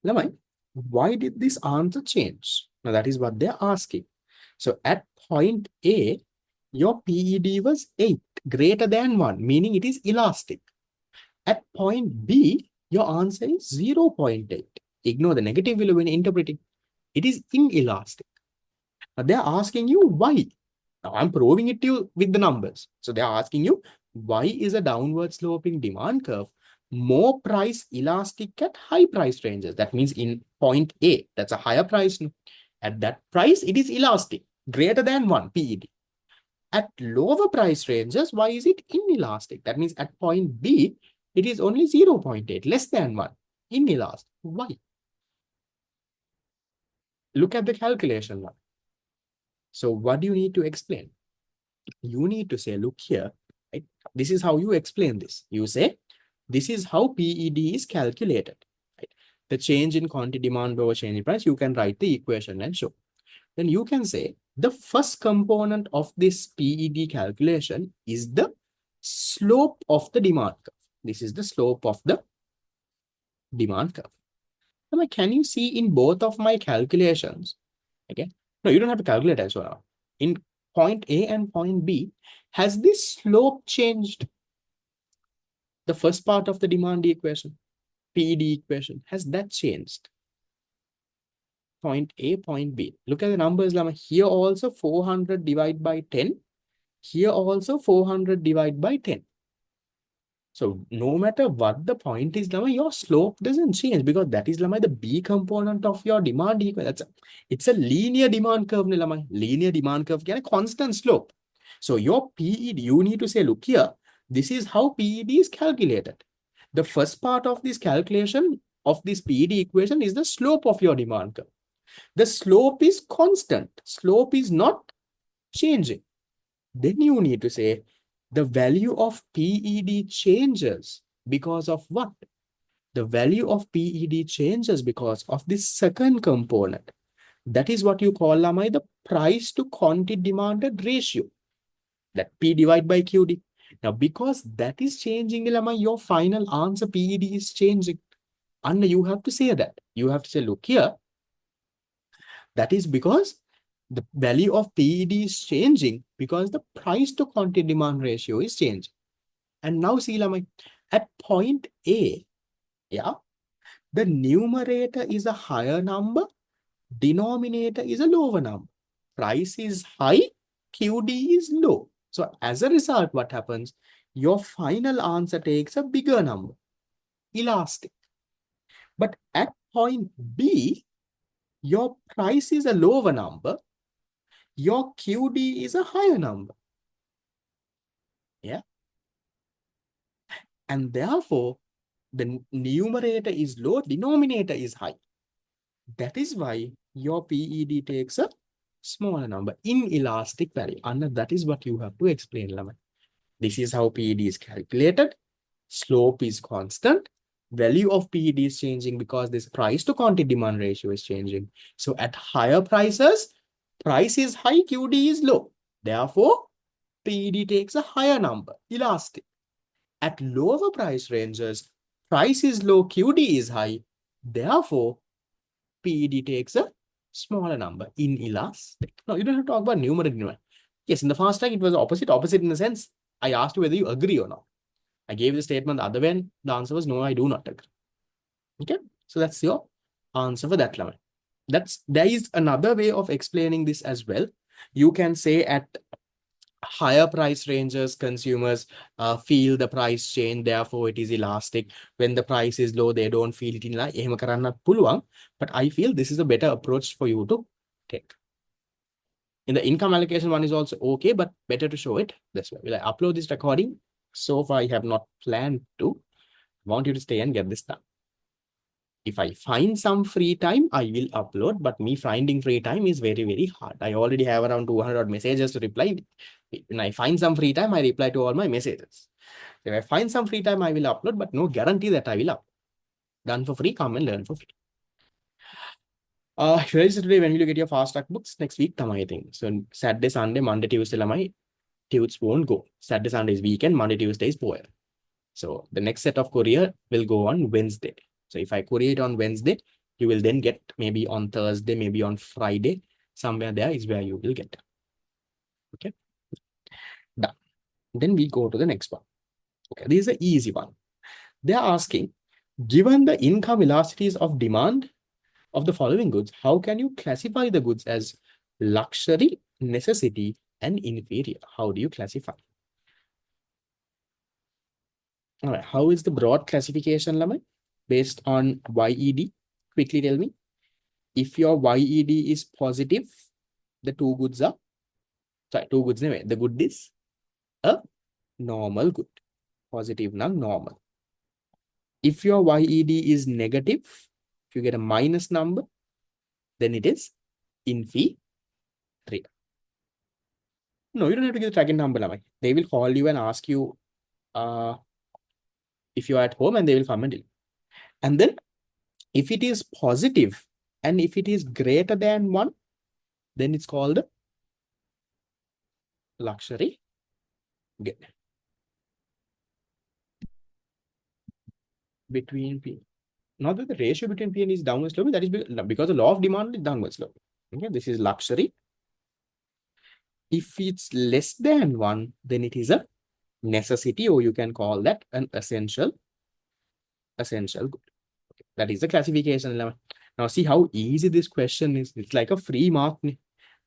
Speaker 1: Lamai, why did this answer change? Now that is what they're asking. So at point A, your PED was 8, greater than 1, meaning it is elastic. At point B, your answer is 0.8. Ignore the negative value when interpreting. It is inelastic. But they're asking you why. Now I'm proving it to you with the numbers. So they're asking you, why is a downward sloping demand curve more price elastic at high price ranges? That means in point A, that's a higher price. At that price, it is elastic, greater than 1 PED. At lower price ranges, why is it inelastic? That means at point B, it is only 0.8, less than 1, inelastic. Why? Look at the calculation now. So what do you need to explain? You need to say, look here, right? This is how you explain this. You say, this is how PED is calculated. Right? The change in quantity demand over change in price, you can write the equation and show. Then you can say, the first component of this PED calculation is the slope of the demand curve. This is the slope of the demand curve. Now, can you see in both of my calculations? Okay. No, you don't have to calculate as well. In point A and point B, has this slope changed? The first part of the demand equation, PED equation, has that changed? Point A, point B. Look at the numbers, Lama. Here also 400 divided by 10. Here also 400 divided by 10. So no matter what the point is, Lama, your slope doesn't change because that is, Lama, the B component of your demand equation. It's a linear demand curve, Lama. Linear demand curve can a constant slope. So your PED, you need to say, look here, this is how PED is calculated. The first part of this calculation of this PED equation is the slope of your demand curve. The slope is constant. Slope is not changing. Then you need to say the value of PED changes because of what? The value of PED changes because of this second component. That is what you call, Lamai, the price to quantity demanded ratio. That P divided by QD. Now, because that is changing, Lamai, your final answer PED is changing. And you have to say that. You have to say, look here, that is because the value of PED is changing because the price to quantity demand ratio is changing. And now see, Lamai, at point A, yeah, the numerator is a higher number, denominator is a lower number. Price is high, QD is low. So as a result, what happens? Your final answer takes a bigger number, elastic. But at point B, your price is a lower number, your QD is a higher number. Yeah. And therefore, the numerator is low, denominator is high. That is why your PED takes a smaller number, inelastic value. And that is what you have to explain, Laman. This is how PED is calculated. Slope is constant. Value of PED is changing because this price to quantity demand ratio is changing. So at higher prices, price is high, QD is low. Therefore, PED takes a higher number, elastic. At lower price ranges, price is low, QD is high. Therefore, PED takes a smaller number, inelastic. No, you don't have to talk about numerator. Yes, in the fast track, it was opposite. Opposite in the sense, I asked you whether you agree or not. I gave the statement the other way, and the answer was no, I do not agree. Okay, so that's your answer for that level. There is another way of explaining this as well. You can say at higher price ranges, consumers feel the price change, therefore it is elastic. When the price is low, they don't feel it in line. එහෙම කරන්නත් පුළුවන්. But I feel this is a better approach for you to take. In the income allocation one is also okay, but better to show it this way. Will I upload this recording? So far, I have not planned to. I want you to stay and get this done. If I find some free time, I will upload, but me finding free time is very, very hard. I already have around 200 messages to reply. When I find some free time, I reply to all my messages. If I find some free time, I will upload, but no guarantee that I will upload. Done for free, come and learn for free. Register today. When will you get your fast track books? Next week, I think. So Saturday, Sunday, Monday, Tuesday, my tutes won't go. Saturday, Sunday is weekend, Monday, Tuesday is poor. So the next set of courier will go on Wednesday. So if I courier it on Wednesday, you will then get maybe on Thursday, maybe on Friday. Somewhere there is where you will get. Okay. Done. Then we go to the next one. Okay. This is an easy one. They are asking, given the income elasticities of demand of the following goods, how can you classify the goods as luxury, necessity, and inferior? How do you classify? All right. How is the broad classification, Lamai? Based on YED? Quickly tell me. If your YED is positive, the two goods are, sorry, two goods, anyway, the good is a normal good. Positive, not normal. If your YED is negative, if you get a minus number, then it is inferior. No, you don't have to give the tracking number, Lamai. They will call you and ask you if you're at home, and they will come and tell you. And then if it is positive and if it is greater than 1, then it's called luxury good. Between P. Not that the ratio between P and E is downward sloping, that is because the law of demand is downward sloping. Okay, this is luxury. If it's less than 1, then it is a necessity, or you can call that an essential good. Okay, that is the classification level. Now see how easy this question is. It's like a free mark.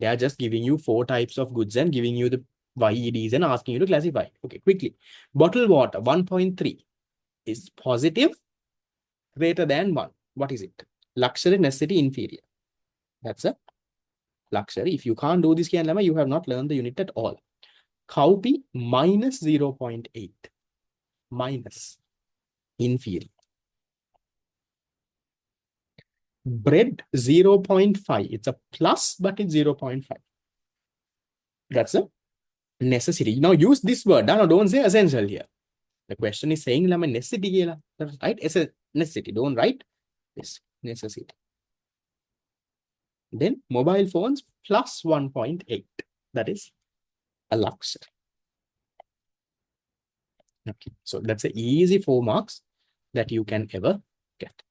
Speaker 1: They are just giving you 4 types of goods and giving you the YEDs and asking you to classify. Okay, quickly. Bottled water 1.3 is positive, greater than 1. What is it? Luxury, necessity, inferior. That's a luxury. If you can't do this, you have not learned the unit at all. Cowpea minus 0.8. Minus. Inferior. Bread 0.5. It's a plus, but it's 0.5. That's a necessity. Now use this word. No, don't say essential here. The question is saying necessity. Right? It's a necessity. Don't write this. Necessity. Then mobile phones plus 1.8. That is a luxury. Okay. So that's an easy 4 marks that you can ever get.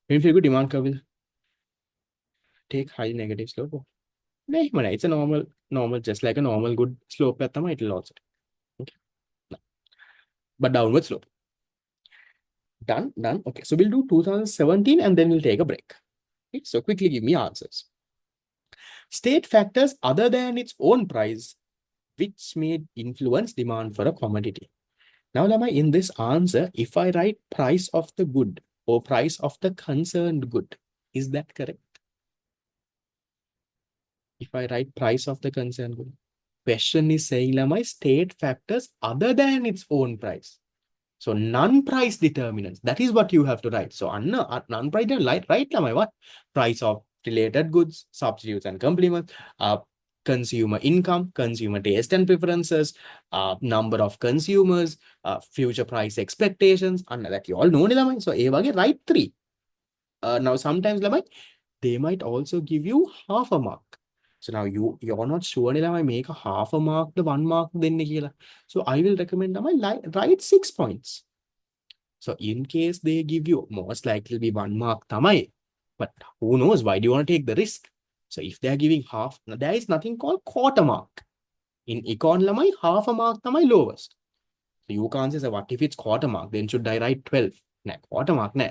Speaker 1: If you go demand curve will take high negative slope. It's a normal, just like a normal good slope. It will also take. Okay. But downward slope. Done. Okay. So we'll do 2017 and then we'll take a break. Okay. So quickly give me answers. State factors other than its own price, which may influence demand for a commodity. Now, Lama, in this answer, if I write price of the good or price of the concerned good, is that correct? If I write price of the concerned good, question is saying, Lama, state factors other than its own price. So non-price determinants, that is what you have to write. So non-price determinants, right, Lama, what? Price of related goods, substitutes and complements, consumer income, consumer taste and preferences, number of consumers, future price expectations, and that you all know. So, write 3. Now, sometimes they might also give you half a mark. So now you're not sure I make a half a mark, the 1 mark, then so I will recommend write 6 points. So in case they give you, most likely be 1 mark tamai. But who knows? Why do you want to take the risk? So if they are giving half, there is nothing called quarter mark. In econ lamai, half a mark tamai lowest. So you can't say, so what if it's quarter mark? Then should I write 12? Nah, quarter mark, nah.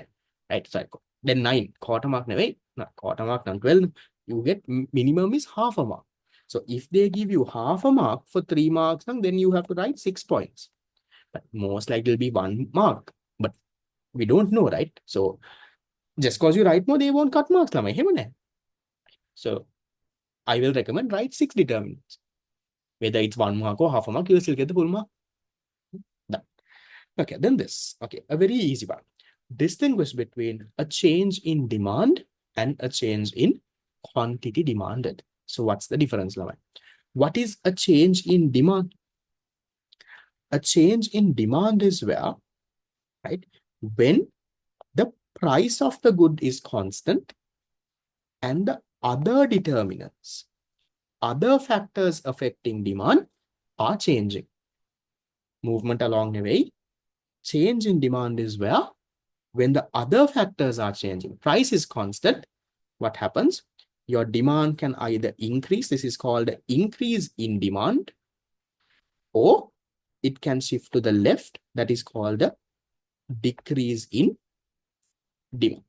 Speaker 1: Right, so then 9. Quarter mark, nah, wait. Nah, quarter mark, then 12. You get minimum is half a mark. So if they give you half a mark for 3 marks, then you have to write 6 points. But most likely will be 1 mark. But we don't know, right? So just because you write more, they won't cut marks. So I will recommend write 6 determinants. Whether it's 1 mark or half a mark, you will still get the full mark. Done. Okay, then this. Okay, a very easy one. Distinguish between a change in demand and a change in quantity demanded. So what's the difference, Lavai? What is a change in demand? A change in demand is where, right, when the price of the good is constant and the other determinants, other factors affecting demand are changing. Movement along the way, change in demand is where when the other factors are changing. Price is constant. What happens? Your demand can either increase, this is called increase in demand, or it can shift to the left, that is called a decrease in demand.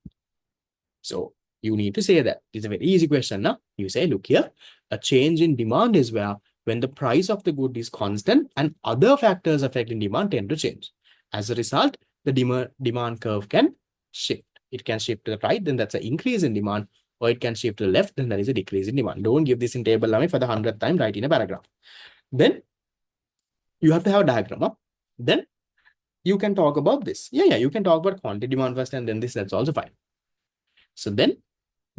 Speaker 1: So you need to say that. It's a very easy question. Now you say, look here, a change in demand is where when the price of the good is constant and other factors affecting demand tend to change. As a result, the demand curve can shift. It can shift to the right, then that's an increase in demand, or it can shift to the left, then that is a decrease in demand. Don't give this in table for the 100th time, write in a paragraph. Then you have to have a diagram. Huh? Then you can talk about this. Yeah, you can talk about quantity demand first and then this, that's also fine. So then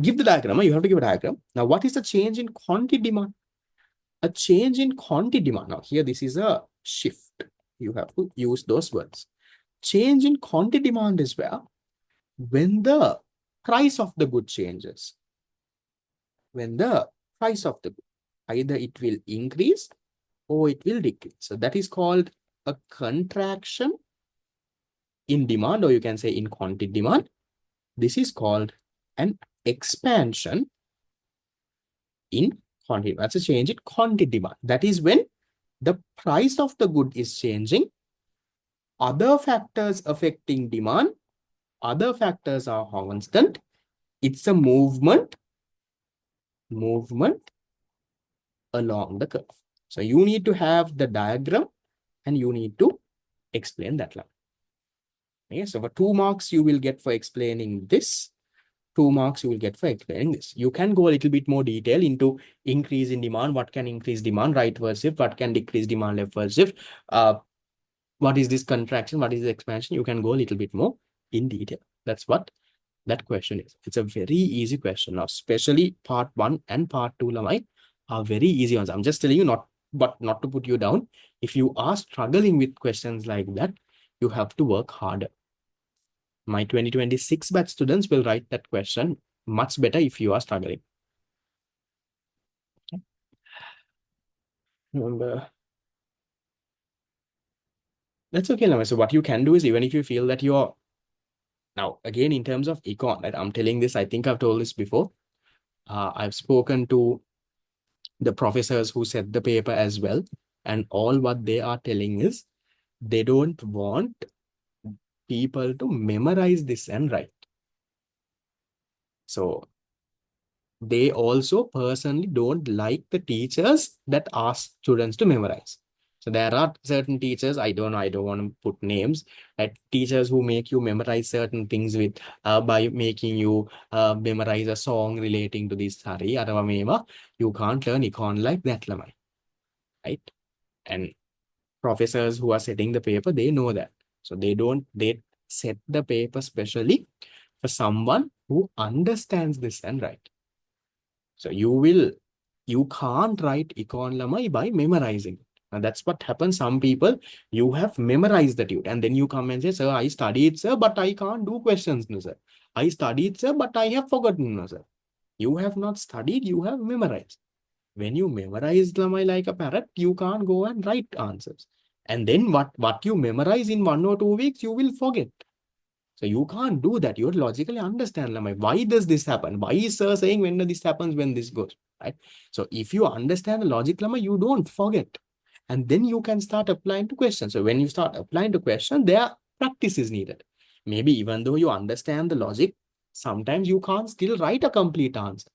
Speaker 1: give the diagram. You have to give a diagram. Now, what is the change in quantity demand? A change in quantity demand. Now, here, this is a shift. You have to use those words. Change in quantity demand is where when the price of the good changes, when the price of the good, either it will increase or it will decrease. So that is called a contraction in demand, or you can say in quantity demand. This is called an expansion in quantity. That's a change in quantity demand. That is when the price of the good is changing. Other factors affecting demand, other factors are constant. It's a movement along the curve. So you need to have the diagram and you need to explain that line. Okay, so for 2 marks, you will get for explaining this. 2 marks you will get for explaining this. You can go a little bit more detail into increase in demand, what can increase demand, rightward shift, what can decrease demand, leftward shift, what is this contraction, what is the expansion. You can go a little bit more in detail. That's what that question is. It's a very easy question. Now, especially part 1 and part 2 Lamai are very easy ones. I'm just telling you, not to put you down. If you are struggling with questions like that, you have to work harder. My 2026 batch students will write that question much better if you are struggling. Okay. Remember, that's okay, Lamai. So what you can do is, even if you feel that you're now, again, in terms of econ, right, I'm telling this, I think I've told this before. I've spoken to the professors who set the paper as well. And all what they are telling is they don't want people to memorize this and write. So they also personally don't like the teachers that ask students to memorize. So there are certain teachers, I don't want to put names, teachers who make you memorize certain things with by making you memorize a song relating to this hari. You can't learn econ like that, Lamai. Right? And professors who are setting the paper, they know that. So they set the paper specially for someone who understands this and write. So you can't write econ Lamai by memorizing. And that's what happens. Some people, you have memorized the tute and then you come and say, sir, I studied, sir, but I can't do questions, no, sir. I studied, sir, but I have forgotten, no, sir. You have not studied, you have memorized. When you memorize Lamai like a parrot, you can't go and write answers. And then what you memorize in 1 or 2 weeks, you will forget. So you can't do that. You logically understand, Lamai, why does this happen? Why is sir saying when this happens, when this goes, right? So if you understand the logic, Lamai, you don't forget. And then you can start applying to questions. So when you start applying to questions, there practice is needed. Maybe even though you understand the logic, sometimes you can't still write a complete answer.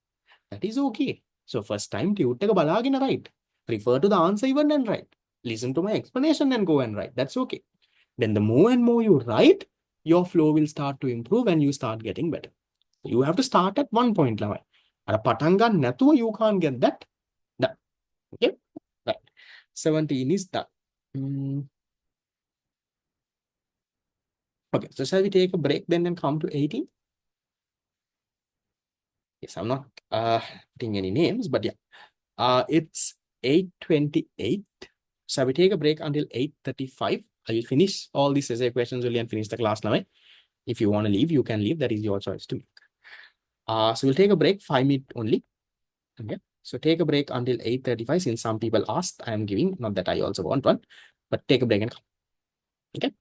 Speaker 1: That is okay. So first time tute එක බලාගෙන write. Refer to the answer even and write. Listen to my explanation and go and write. That's okay. Then the more and more you write, your flow will start to improve and you start getting better. You have to start at one point. Patanga natu, you can't get that done. Okay? Right. 17 is done. Okay, so shall we take a break then and come to 18? Yes, I'm not putting any names, but yeah. It's 8:28. Shall we take a break until 8:35? I will finish all these essay questions only and finish the class now. If you want to leave, you can leave. That is your choice to make. So we'll take a break, 5 minutes only. Okay. So take a break until 8:35. Since some people asked, I am giving, not that I also want one, but take a break and come. Okay.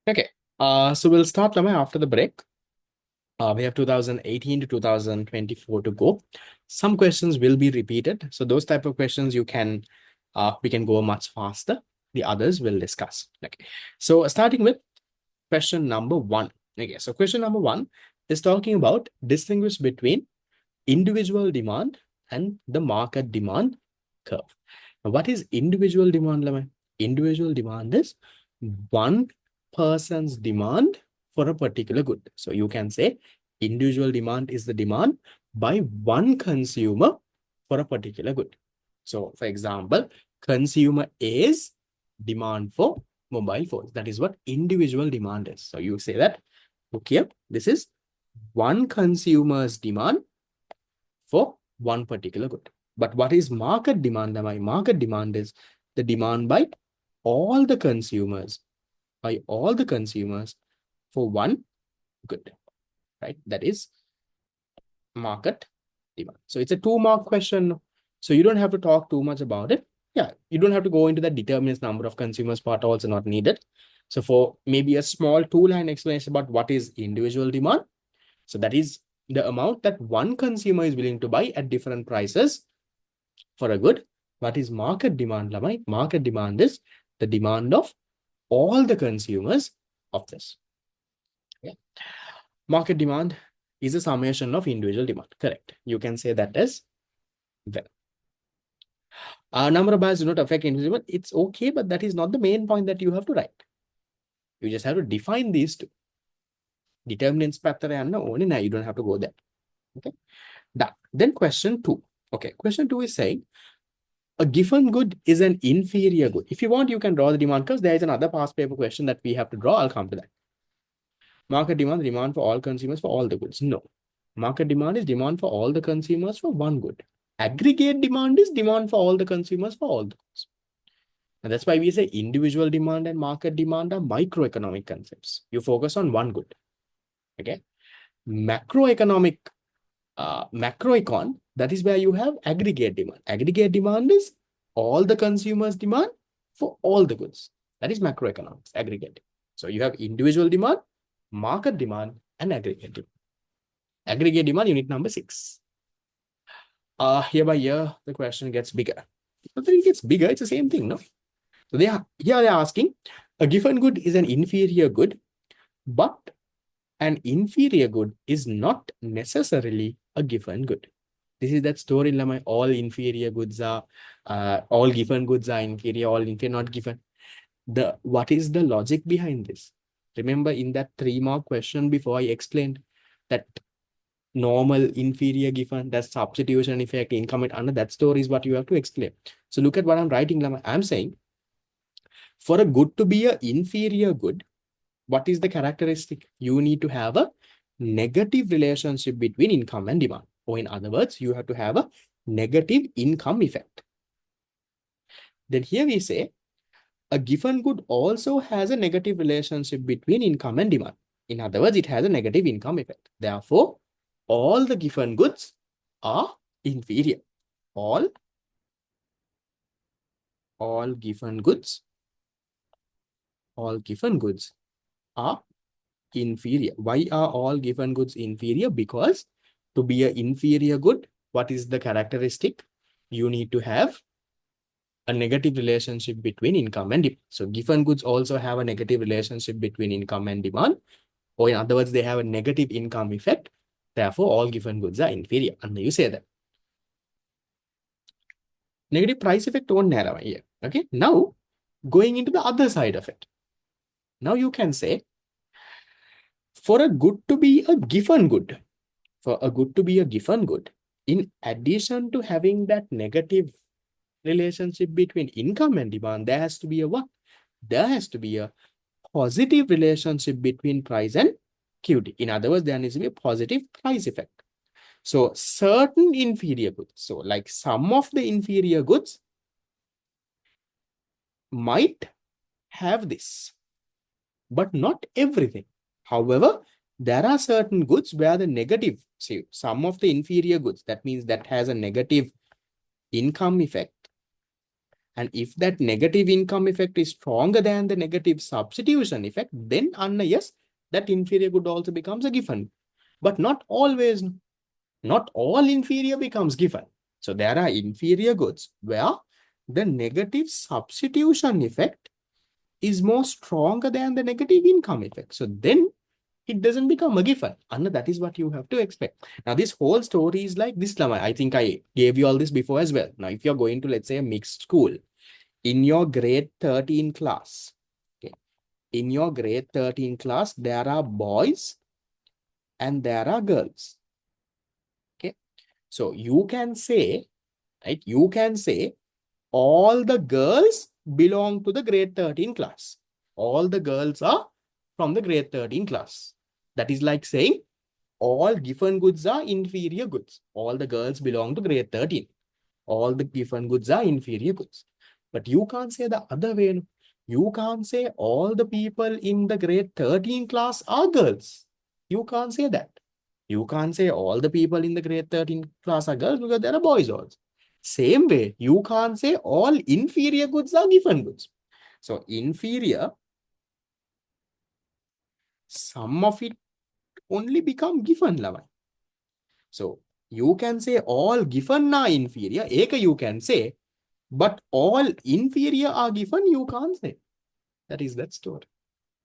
Speaker 1: Okay. So we'll start Lamai after the break. We have 2018 to 2024 to go. Some questions will be repeated. So those type of questions we can go much faster. The others we'll discuss. Okay. So starting with question number one. Okay. So question number one is talking about distinguish between individual demand and the market demand curve. Now, what is individual demand, Lamai? Individual demand is one person's demand for a particular good. So you can say individual demand is the demand by one consumer for a particular good. So for example, consumer A's demand for mobile phones. That is what individual demand is. So you say that, okay, this is one consumer's demand for one particular good. But what is market demand? My market demand is the demand by all the consumers, for one good, right? That is market demand. So it's a 2-mark question. So you don't have to talk too much about it. Yeah, you don't have to go into the determinist number of consumers part, also not needed. So for maybe a small 2-line explanation about what is individual demand. So that is the amount that one consumer is willing to buy at different prices for a good. What is market demand, Lamai? Market demand is the demand of all the consumers of this. Yeah. Market demand is a summation of individual demand. Correct. You can say that as well. Number of buyers do not affect individual demand. It's okay, but that is not the main point that you have to write. You just have to define these two. Determinants pattern and only now you don't have to go there. Okay. Done. Then question 2. Okay. Question 2 is saying a given good is an inferior good. If you want, you can draw the demand curve. There is another past paper question that we have to draw. I'll come to that. Market demand for all consumers for all the goods. No. Market demand is demand for all the consumers for one good. Aggregate demand is demand for all the consumers for all the goods. And that's why we say individual demand and market demand are microeconomic concepts. You focus on one good. Okay. Macroecon, that is where you have aggregate demand. Aggregate demand is all the consumers' demand for all the goods. That is macroeconomics, aggregate. So you have individual demand, market demand, and aggregate demand. Aggregate demand, unit number 6. Here by year, the question gets bigger. But then it gets bigger, it's the same thing, no? So here they're asking, a given good is an inferior good, but an inferior good is not necessarily a given good. This is that story, Lamai. All inferior goods are, all given goods are inferior, all inferior not given. What is the logic behind this? Remember in that 3-mark question before I explained that normal inferior given, that substitution effect, income and under, that story is what you have to explain. So look at what I'm writing, Lamai. I'm saying for a good to be an inferior good, what is the characteristic? You need to have a negative relationship between income and demand. Or in other words, you have to have a negative income effect. Then here we say, a given good also has a negative relationship between income and demand. In other words, it has a negative income effect. Therefore, all the given goods are inferior. All given goods are inferior. Why are all given goods inferior? Because to be an inferior good, what is the characteristic? You need to have a negative relationship between income and demand. So given goods also have a negative relationship between income and demand. Or in other words, they have a negative income effect. Therefore, all given goods are inferior. And you say that. Negative price effect won't narrow here. Okay. Now, going into the other side of it. Now you can say, for a good to be a given good, in addition to having that negative relationship between income and demand, there has to be a what? There has to be a positive relationship between price and QD. In other words, there needs to be a positive price effect. So certain inferior goods, so like some of the inferior goods might have this, but not everything. However, there are certain goods where the negative, say some of the inferior goods, that means that has a negative income effect. And if that negative income effect is stronger than the negative substitution effect, then yes, that inferior good also becomes a given. But not always, not all inferior becomes given. So there are inferior goods where the negative substitution effect is more stronger than the negative income effect. So then it doesn't become a given. And that is what you have to expect. Now, this whole story is like this. I think I gave you all this before as well. Now, if you're going to, let's say, a mixed school, in your grade 13 class, okay, in your grade 13 class, there are boys and there are girls. Okay. So you can say, right? You can say all the girls belong to the grade 13 class. All the girls are from the grade 13 class. That is like saying all Giffen goods are inferior goods. All the girls belong to grade 13. All the Giffen goods are inferior goods. But you can't say the other way. You can't say all the people in the grade 13 class are girls. You can't say that. You can't say all the people in the grade 13 class are girls because there are boys also. Same way, you can't say all inferior goods are Giffen goods. So inferior, some of it only become Giffen level. So you can say all Giffen are inferior, eka you can say, but all inferior are Giffen, you can't say. That is that story.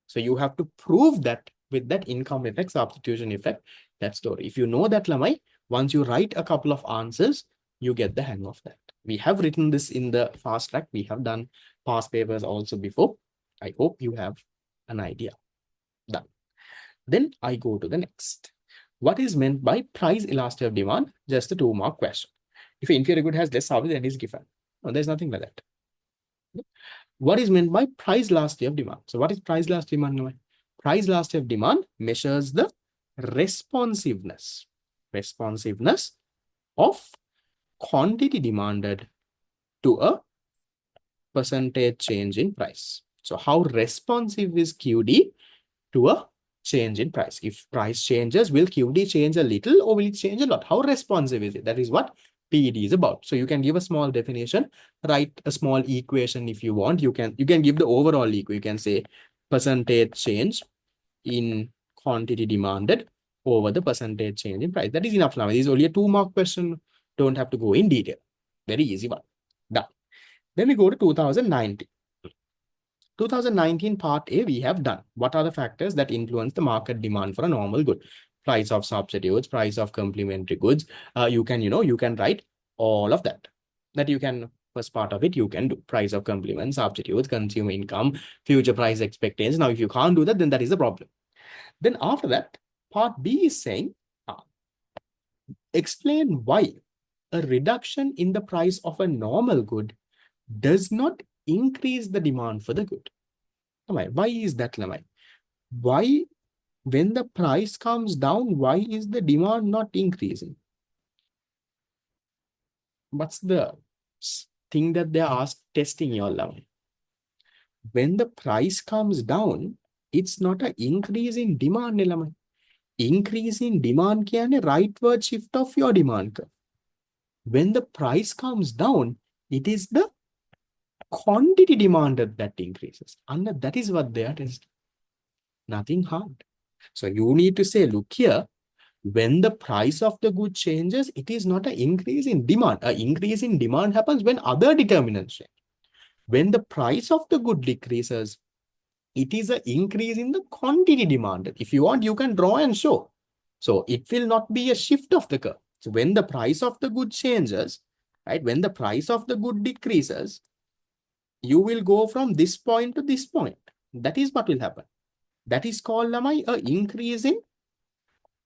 Speaker 1: So you have to prove that with that income effect, substitution effect, that story. If you know that, Lamai, once you write a couple of answers, you get the hang of that. We have written this in the fast track. We have done past papers also before. I hope you have an idea. Done. Then I go to the next. What is meant by price elasticity of demand? Just a 2-mark question. If an inferior good has less service, then it is given. No, there's nothing like that. What is meant by price elasticity of demand? So what is price elasticity of demand? Price elasticity of demand measures the responsiveness of quantity demanded to a percentage change in price. So how responsive is QD to a change in price? If price changes, will QD change a little or will it change a lot? How responsive is it? That is what PED is about. So you can give a small definition, write a small equation if you want. You can give the overall equation. You can say percentage change in quantity demanded over the percentage change in price. That is enough now. This is only a 2-mark question. Don't have to go in detail. Very easy one. Done. Then we go to 2019. 2019 part A, we have done. What are the factors that influence the market demand for a normal good? Price of substitutes, price of complementary goods. You can write all of that. That you can, first part of it, you can do. Price of complements, substitutes, consumer income, future price expectations. Now, if you can't do that, then that is a problem. Then after that, part B is saying, explain why a reduction in the price of a normal good does not increase the demand for the good. Why is that, Lamai? Why, when the price comes down, why is the demand not increasing? What's the thing that they are testing your Lamai? When the price comes down, it's not an increase in demand, Lamai. Increase in demand can a rightward shift of your demand curve. When the price comes down, it is the quantity demanded that increases. And that is what they are testing. Nothing hard. So you need to say, look here, when the price of the good changes, it is not an increase in demand. An increase in demand happens when other determinants change. When the price of the good decreases, it is an increase in the quantity demanded. If you want, you can draw and show. So it will not be a shift of the curve. So when the price of the good changes, right, when the price of the good decreases, you will go from this point to this point. That is what will happen. That is called, Lamai, an increase in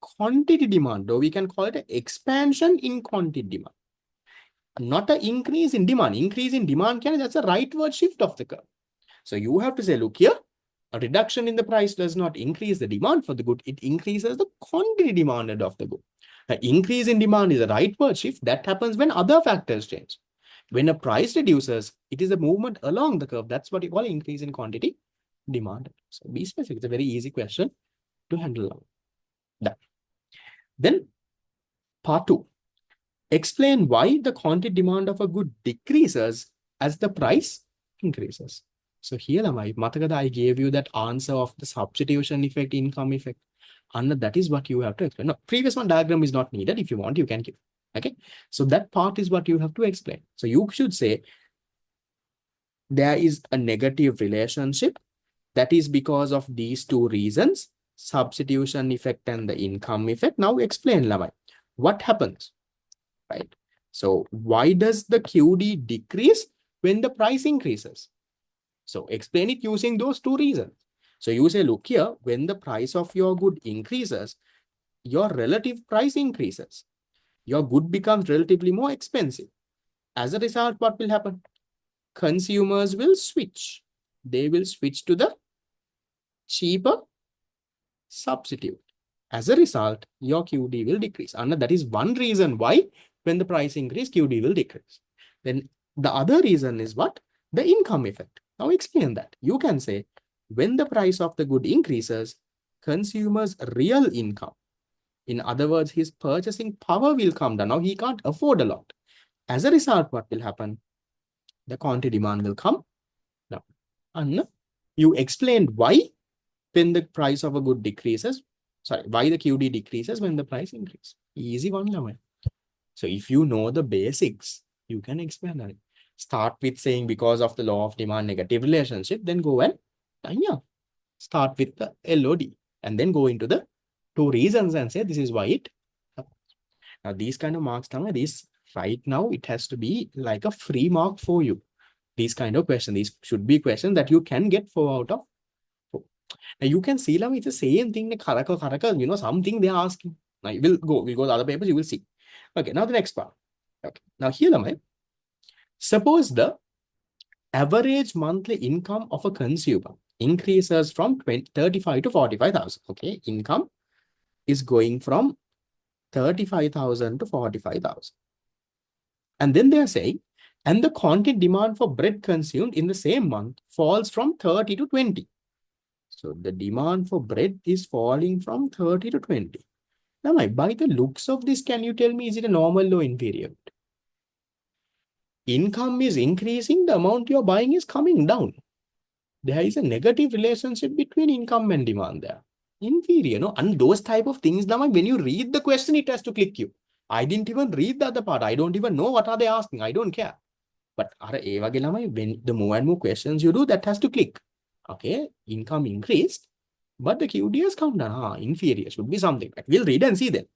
Speaker 1: quantity demand, or we can call it an expansion in quantity demand. Not an increase in demand. Increase in demand, that's a rightward shift of the curve. So you have to say, look here, a reduction in the price does not increase the demand for the good. It increases the quantity demanded of the good. An increase in demand is a rightward shift. That happens when other factors change. When a price reduces, it is a movement along the curve. That's what you call increase in quantity demand. So be specific. It's a very easy question to handle. Done. Then part 2. Explain why the quantity demand of a good decreases as the price increases. So here, Matakada, I gave you that answer of the substitution effect, income effect. And that is what you have to explain. No, previous one diagram is not needed. If you want, you can keep. Okay. So that part is what you have to explain. So you should say there is a negative relationship. That is because of these two reasons, substitution effect and the income effect. Now explain, Lamai. What happens? Right. So why does the QD decrease when the price increases? So explain it using those two reasons. So you say, look here, when the price of your good increases, your relative price increases. Your good becomes relatively more expensive. As a result, what will happen? Consumers will switch. They will switch to the cheaper substitute. As a result, your QD will decrease. And that is one reason why when the price increase, QD will decrease. Then the other reason is what? The income effect. Now explain that. You can say, when the price of the good increases, consumers' real income, in other words, his purchasing power will come down. Now he can't afford a lot. As a result, what will happen? The quantity demand will come down. And you explained why when the price of a good decreases, why the QD decreases when the price increases. Easy one, Lamai. So if you know the basics, you can explain that. Start with saying because of the law of demand negative relationship, then go and start with the LOD and then go into the two reasons and say this is why it happens. Now these kind of marks, this right now, it has to be like a free mark for you. These kind of questions, these should be questions that you can get 4 out of 4. Now you can see, it's the same thing, something they are asking. Now we'll go to other papers, you will see. Okay, now the next part. Okay, now here, suppose the average monthly income of a consumer increases from 35 to 45,000. Okay, income is going from 35,000 to 45,000. And then they are saying, and the quantity demand for bread consumed in the same month falls from 30 to 20. So the demand for bread is falling from 30 to 20. Now, by the looks of this, can you tell me, is it a normal or inferior? Income is increasing, the amount you're buying is coming down. There is a negative relationship between income and demand there. Inferior, no? And those type of things, when you read the question, it has to click you. I didn't even read the other part. I don't even know what are they asking. I don't care. But when the more and more questions you do, that has to click. Okay, income increased, but the QD has come down. Inferior should be something. We'll read and see then.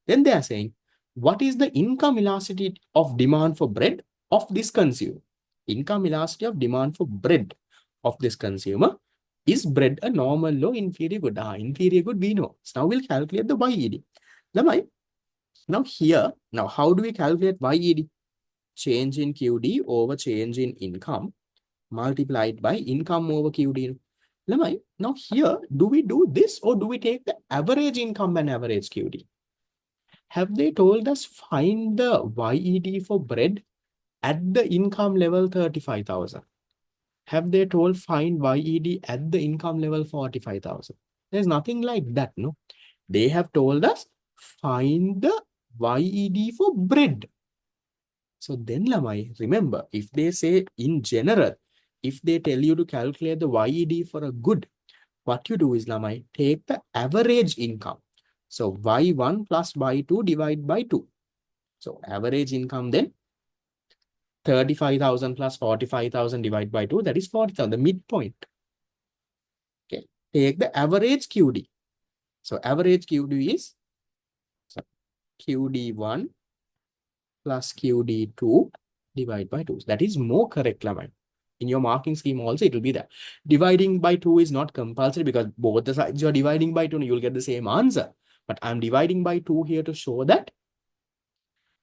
Speaker 1: Then they are saying, what is the income elasticity of demand for bread of this consumer? Income elasticity of demand for bread of this consumer. Is bread a normal, low, inferior good? Inferior good, we know. So now we'll calculate the YED. Now here, how do we calculate YED? Change in QD over change in income multiplied by income over QD. Now here, do we do this or do we take the average income and average QD? Have they told us find the YED for bread at the income level 35,000? Have they told find YED at the income level 45,000? There's nothing like that, no? They have told us find the YED for bread. So then, remember, if they say in general, if they tell you to calculate the YED for a good, what you do is, take the average income. So Y1 plus Y2 divide by 2. So average income then, 35,000 plus 45,000 divided by 2, that is 40,000, the midpoint. Okay, take the average QD. So average QD is QD1 plus QD2 divided by 2. So that is more correct, In your marking scheme also, it will be there. Dividing by 2 is not compulsory because both the sides you are dividing by 2, you'll get the same answer. But I'm dividing by 2 here to show that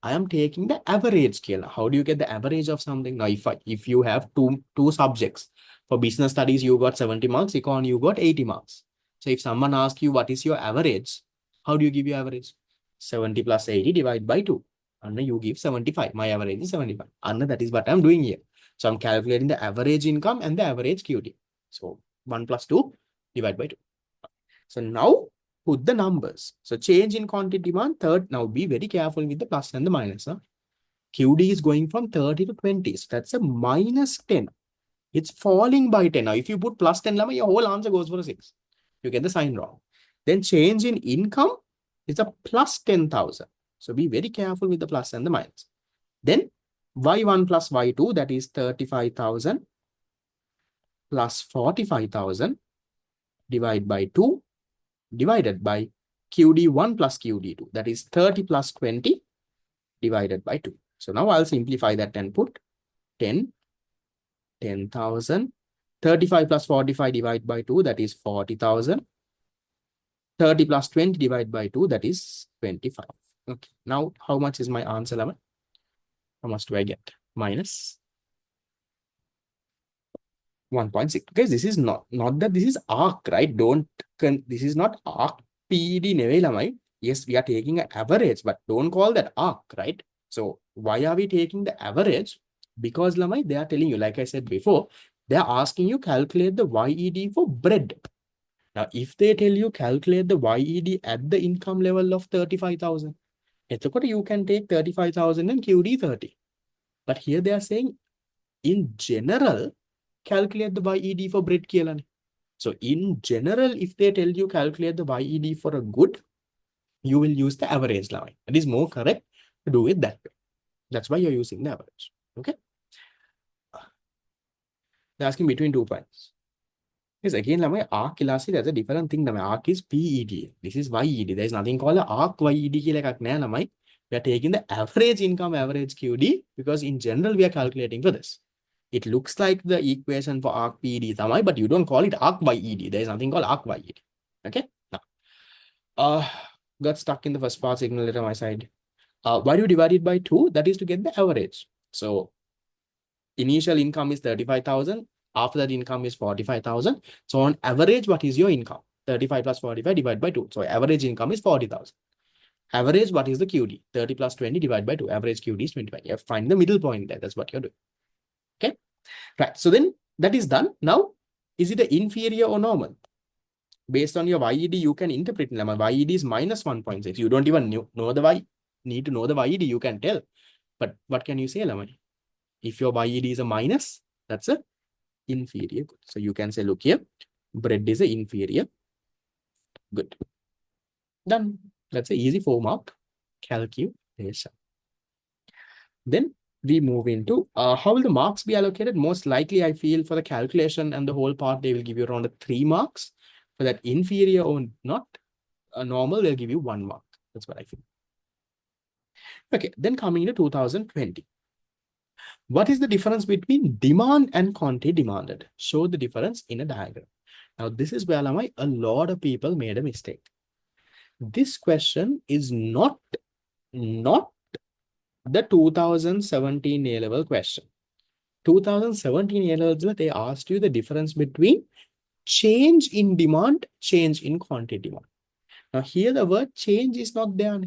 Speaker 1: I am taking the average scale. How do you get the average of something? Now, if you have two subjects, for business studies, you got 70 marks, econ, you got 80 marks. So if someone asks you what is your average, how do you give your average? 70 plus 80 divided by 2. And you give 75. My average is 75. And that is what I'm doing here. So I'm calculating the average income and the average QT. So 1 plus 2 divided by 2. So now put the numbers. So change in quantity demand, third. Now be very careful with the plus and the minus. Huh? QD is going from 30 to 20. So that's a minus 10. It's falling by 10. Now, if you put plus 10, your whole answer goes for a 6. You get the sign wrong. Then change in income is a plus 10,000. So be very careful with the plus and the minus. Then Y1 plus Y2, that is 35,000 plus 45,000 divided by 2 divided by QD1 plus QD2. That is 30 plus 20 divided by 2. So now I'll simplify that and put 10, 10,000. 35 plus 45 divided by 2, that is 40,000. 30 plus 20 divided by 2, that is 25. Okay. Now, how much is my answer, Lama? How much do I get? Minus 1.6. Guys, this is not that this is arc, right? This is not arc PED nevel, Lama. Yes, we are taking an average, but don't call that arc, right? So why are we taking the average? Because, Lamai, they are telling you, like I said before, they are asking you calculate the YED for bread. Now, if they tell you calculate the YED at the income level of 35,000, you can take 35,000 and QD 30. But here they are saying, in general, calculate the YED for bread. So in general, if they tell you calculate the YED for a good, you will use the average line. It is more correct to do it that way. That's why you're using the average. Okay. They're asking between 2 points. Yes, again, arc elastic, that's a different thing. Arc is PED. This is YED. There is nothing called arc YED. We are taking the average income, average QD, because in general, we are calculating for this. It looks like the equation for arc PED, but you don't call it arc YED. There is nothing called arc YED. Okay. Now, got stuck in the first part, signal letter on my side. Why do you divide it by 2? That is to get the average. So initial income is 35,000. After that income is 45,000. So on average, what is your income? 35 plus 45 divided by 2. So average income is 40,000. Average, what is the QD? 30 plus 20 divided by 2. Average QD is 25. You have to find the middle point there. That's what you're doing. Okay. Right. So then that is done. Now, is it the inferior or normal? Based on your YED, you can interpret YED is minus 1.6. You don't even know the Y. Need to know the YED, you can tell. But what can you say, Lamani? If your YED is a minus, that's a inferior good. So you can say, look here, bread is a inferior good. Done. That's an easy 4-mark calculation. Then we move into how will the marks be allocated? Most likely, I feel for the calculation and the whole part, they will give you around 3 marks. For that inferior or not a normal, they'll give you 1 mark. That's what I feel. Okay, then coming into 2020. What is the difference between demand and quantity demanded? Show the difference in a diagram. Now, this is where a lot of people made a mistake. This question is not the 2017 A-level question. 2017 A-level, they asked you the difference between change in demand, change in quantity demand. Now, here the word change is not there.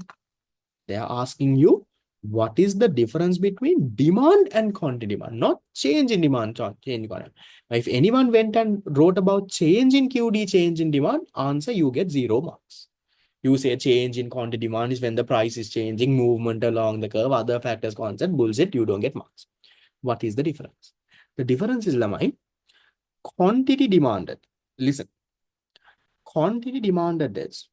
Speaker 1: They are asking you, what is the difference between demand and quantity demand? Not change in demand, change in quantity. Now, if anyone went and wrote about change in QD, change in demand, answer, you get 0 marks. You say change in quantity demand is when the price is changing, movement along the curve, other factors constant, bullshit, you don't get marks. What is the difference? The difference is, Lamai, quantity demanded. Listen, quantity demanded is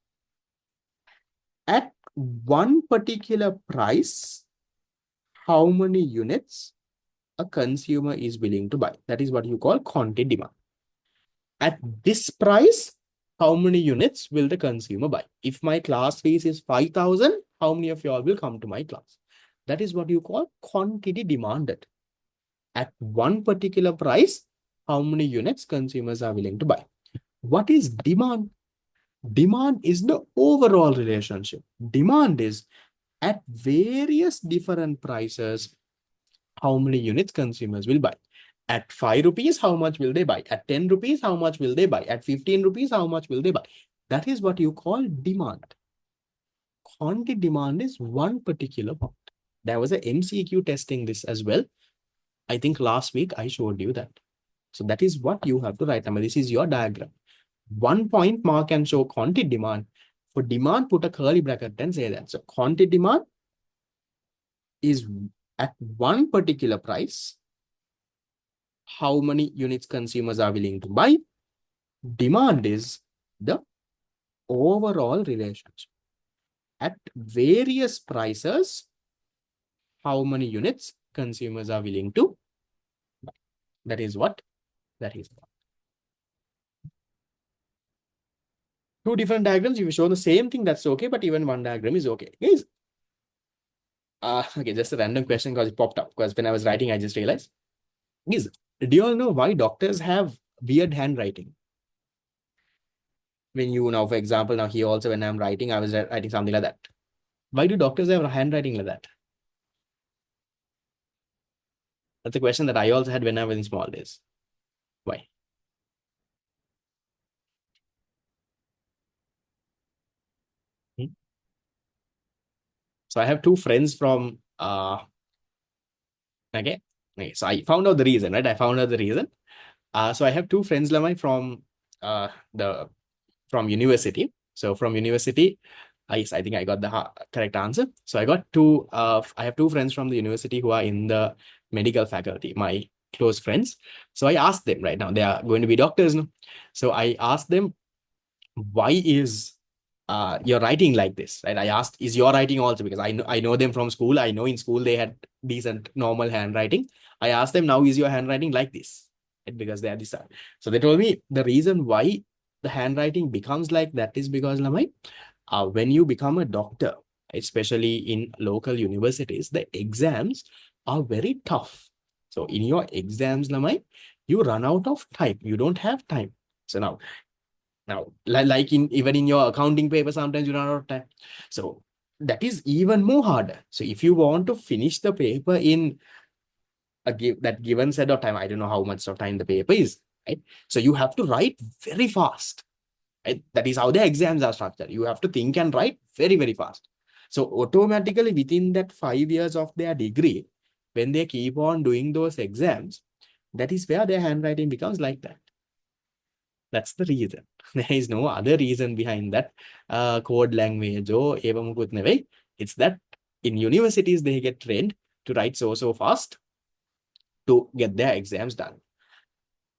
Speaker 1: at one particular price, how many units a consumer is willing to buy. That is what you call quantity demand. At this price, how many units will the consumer buy? If my class fees is 5,000, how many of you all will come to my class? That is what you call quantity demanded. At one particular price, how many units consumers are willing to buy? What is demand? Demand is the overall relationship. Demand is at various different prices, how many units consumers will buy. At 5 rupees, how much will they buy? At 10 rupees, how much will they buy? At 15 rupees, how much will they buy? That is what you call demand. Quantity demand is one particular point. There was a MCQ testing this as well. I think last week I showed you that. So that is what you have to write. I mean, this is your diagram. 1 point mark and show quantity demand. For demand, put a curly bracket and say that. So quantity demand is at one particular price, how many units consumers are willing to buy. Demand is the overall relationship. At various prices, how many units consumers are willing to buy. That is what that is. Two different diagrams, you show the same thing, that's okay, but even one diagram is okay. Guys, okay, just a random question because it popped up because when I was writing, I just realized. Guys, do you all know why doctors have weird handwriting? When you now, for example, now here also when I'm writing, I was writing something like that. Why do doctors have handwriting like that? That's a question that I also had when I was in small days. Why? Hmm? So I have two friends from okay. Okay. So I found out the reason, right? I found out the reason. So I have two friends Lamai from the from university. So from university, yes, I think I got the correct answer. So I got two. I have two friends from the university who are in the medical faculty. My close friends. So I asked them right now. They are going to be doctors now. So I asked them, why is your writing like this? Right? I asked, is your writing also, because I know them from school. I know in school they had decent normal handwriting. I asked them, now is your handwriting like this? Right? Because they are this. So they told me the reason why the handwriting becomes like that is because Lamai, when you become a doctor, especially in local universities, the exams are very tough. So in your exams, Lamai, you run out of time. You don't have time. So now, like in even in your accounting paper, sometimes you run out of time. So that is even more harder. So if you want to finish the paper in that given set of time, I don't know how much of time the paper is, right? So you have to write very fast. Right? That is how the exams are structured. You have to think and write very, very fast. So automatically within that 5 years of their degree, when they keep on doing those exams, that is where their handwriting becomes like that. That's the reason. There is no other reason behind that code language or eva mukut neve. It's that in universities they get trained to write so fast to get their exams done.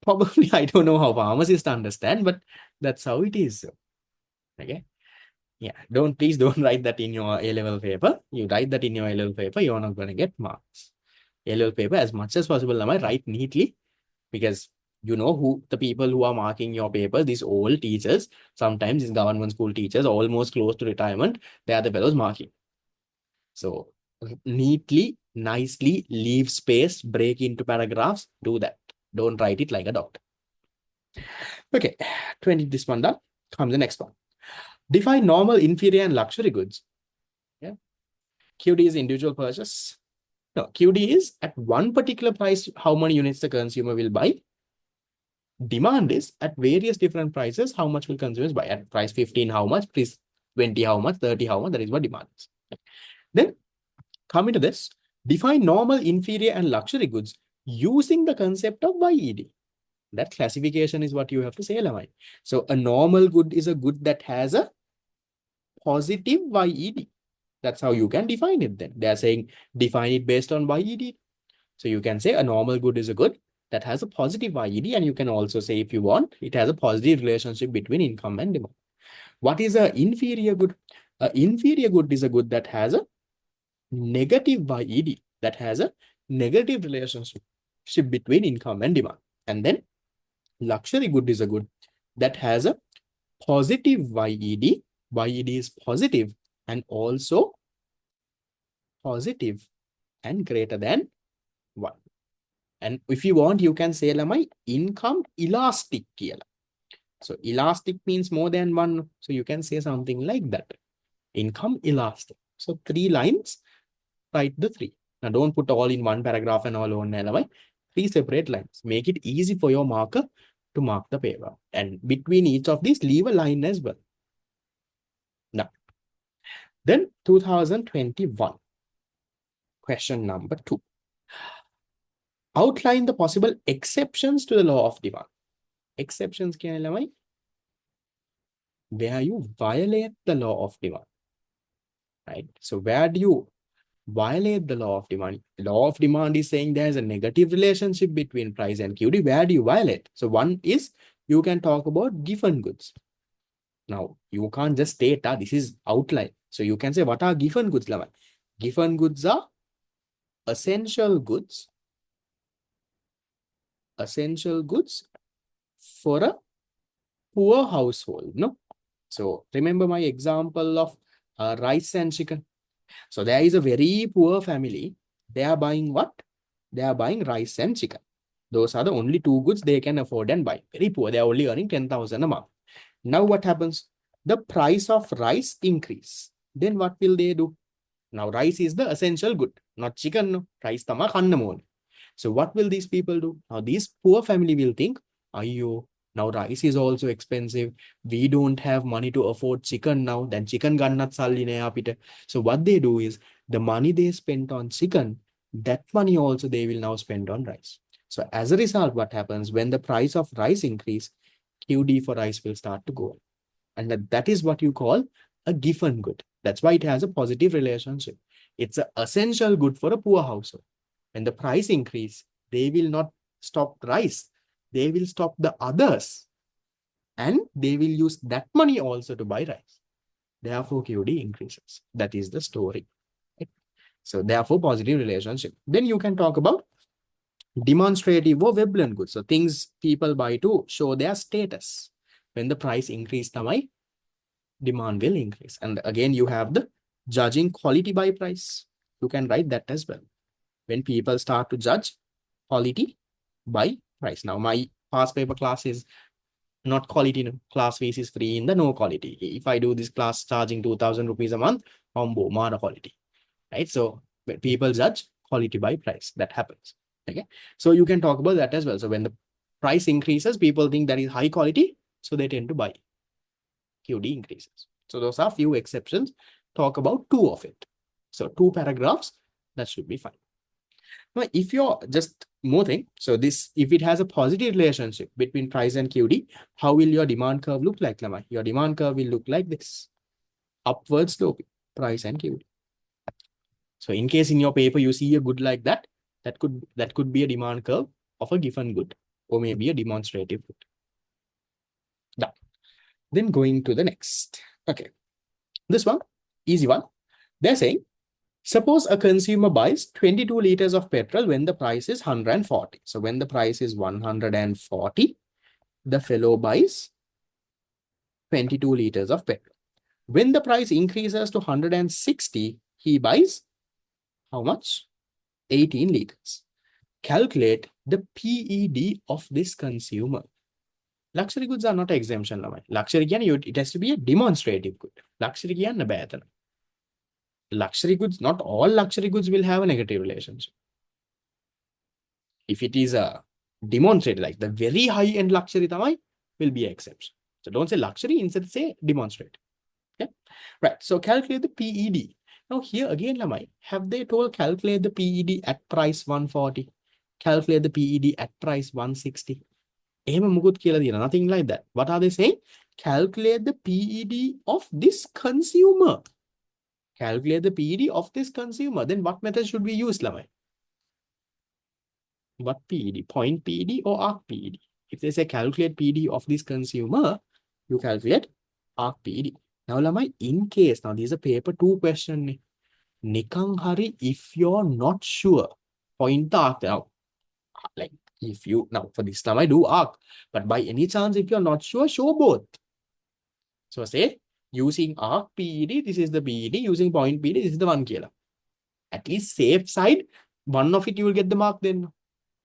Speaker 1: Probably I don't know how pharmacists understand, but that's how it is. Okay. Yeah. Please don't write that in your A-level paper. You write that in your A-level paper, you're not going to get marks. A-level paper as much as possible, am I write neatly, because you know who the people who are marking your papers, these old teachers, sometimes these government school teachers, almost close to retirement, they are the fellows marking. So neatly, nicely, leave space, break into paragraphs, do that. Don't write it like a doctor. Okay, 20, this one done. Comes the next one. Define normal, inferior, and luxury goods. Yeah. QD is individual purchase. No, QD is at one particular price, how many units the consumer will buy. Demand is at various different prices, how much will consumers buy. At price 15, how much? Please 20, how much? 30, how much? That is what demand is. Then coming to this, define normal, inferior, and luxury goods using the concept of YED. That classification is what you have to say, Lamai. So a normal good is a good that has a positive YED. That's how you can define it then. They are saying define it based on YED. So you can say a normal good is a good that has a positive YED, and you can also say, if you want, it has a positive relationship between income and demand. What is an inferior good? An inferior good is a good that has a negative YED, that has a negative relationship between income and demand. And then luxury good is a good that has a positive YED. YED is positive and also positive and greater than 1. And if you want, you can say lamai income elastic කියලා. So elastic means more than one. So you can say something like that. Income elastic. So 3 lines, write the 3. Now don't put all in one paragraph and all on 3 separate lines. Make it easy for your marker to mark the paper. And between each of these, leave a line as well. Now, then 2021. Question number 2. Outline the possible exceptions to the law of demand. Exceptions where you violate the law of demand, right? So where do you violate the law of demand? Law of demand is saying there's a negative relationship between price and QD. Where do you violate? So one is you can talk about Giffen goods. Now you can't just state that this is outline. So you can say what are Giffen goods? Giffen goods are essential goods for a poor household. No. So remember my example of rice and chicken. So there is a very poor family. They are buying what? They are buying rice and chicken. Those are the only 2 goods they can afford and buy. Very poor. They are only earning 10,000 a month. Now what happens? The price of rice increase. Then what will they do? Now rice is the essential good, not chicken. No. Rice tama kanna mone. So what will these people do? Now these poor family will think, ayyo, now rice is also expensive. We don't have money to afford chicken now. Then chicken gannat salli ne apita. So what they do is the money they spent on chicken, that money also they will now spend on rice. So as a result, what happens when the price of rice increase, QD for rice will start to go up. And that is what you call a Giffen good. That's why it has a positive relationship. It's an essential good for a poor household. When the price increase, they will not stop rice. They will stop the others. And they will use that money also to buy rice. Therefore, QD increases. That is the story. Right? So therefore, positive relationship. Then you can talk about demonstrative or Veblen goods. So things people buy to show their status. When the price increase, demand will increase. And again, you have the judging quality by price. You can write that as well. When people start to judge quality by price. Now, my past paper class is not quality. No. Class fees is free in the no quality. If I do this class charging 2,000 rupees a month, combo, mara quality. Right? So when people judge quality by price, that happens. Okay. So you can talk about that as well. So when the price increases, people think that is high quality, so they tend to buy. QD increases. So those are few exceptions. Talk about 2 of it. So 2 paragraphs, that should be fine. Now, if you're just more thing, so this, if it has a positive relationship between price and QD, how will your demand curve look like, Lama? Your demand curve will look like this. Upward sloping, price and QD. So in case in your paper you see a good like that, that could be a demand curve of a given good, or maybe a demonstrative good. Done. Then going to the next. Okay. This one, easy one. They're saying, suppose a consumer buys 22 liters of petrol when the price is 140. So when the price is 140, the fellow buys 22 liters of petrol. When the price increases to 160, he buys how much? 18 liters. Calculate the PED of this consumer. Luxury goods are not exemption. Luxury, it has to be a demonstrative good. Luxury bad. Luxury goods, not all luxury goods will have a negative relationship. If it is a demonstrated, like the very high-end luxury will be an exception. So don't say luxury, instead say demonstrate. Okay? Right. So calculate the PED. Now here again, have they told calculate the PED at price 140? Calculate the PED at price 160? Nothing like that. What are they saying? Calculate the PED of this consumer. Calculate the PED of this consumer. Then what method should we use, Lamai? What PED? Point PED or arc PED? If they say calculate PED of this consumer, you calculate arc PED. Now, Lamai, in case, now this is a paper 2 question. Nikang hari, if you're not sure, point the arc now. Like if you, now for this Lamai, do arc. But by any chance, if you're not sure, show both. So say, using arc PED, this is the PED. Using point PED, this is the one killer. At least safe side, one of it you will get the mark then.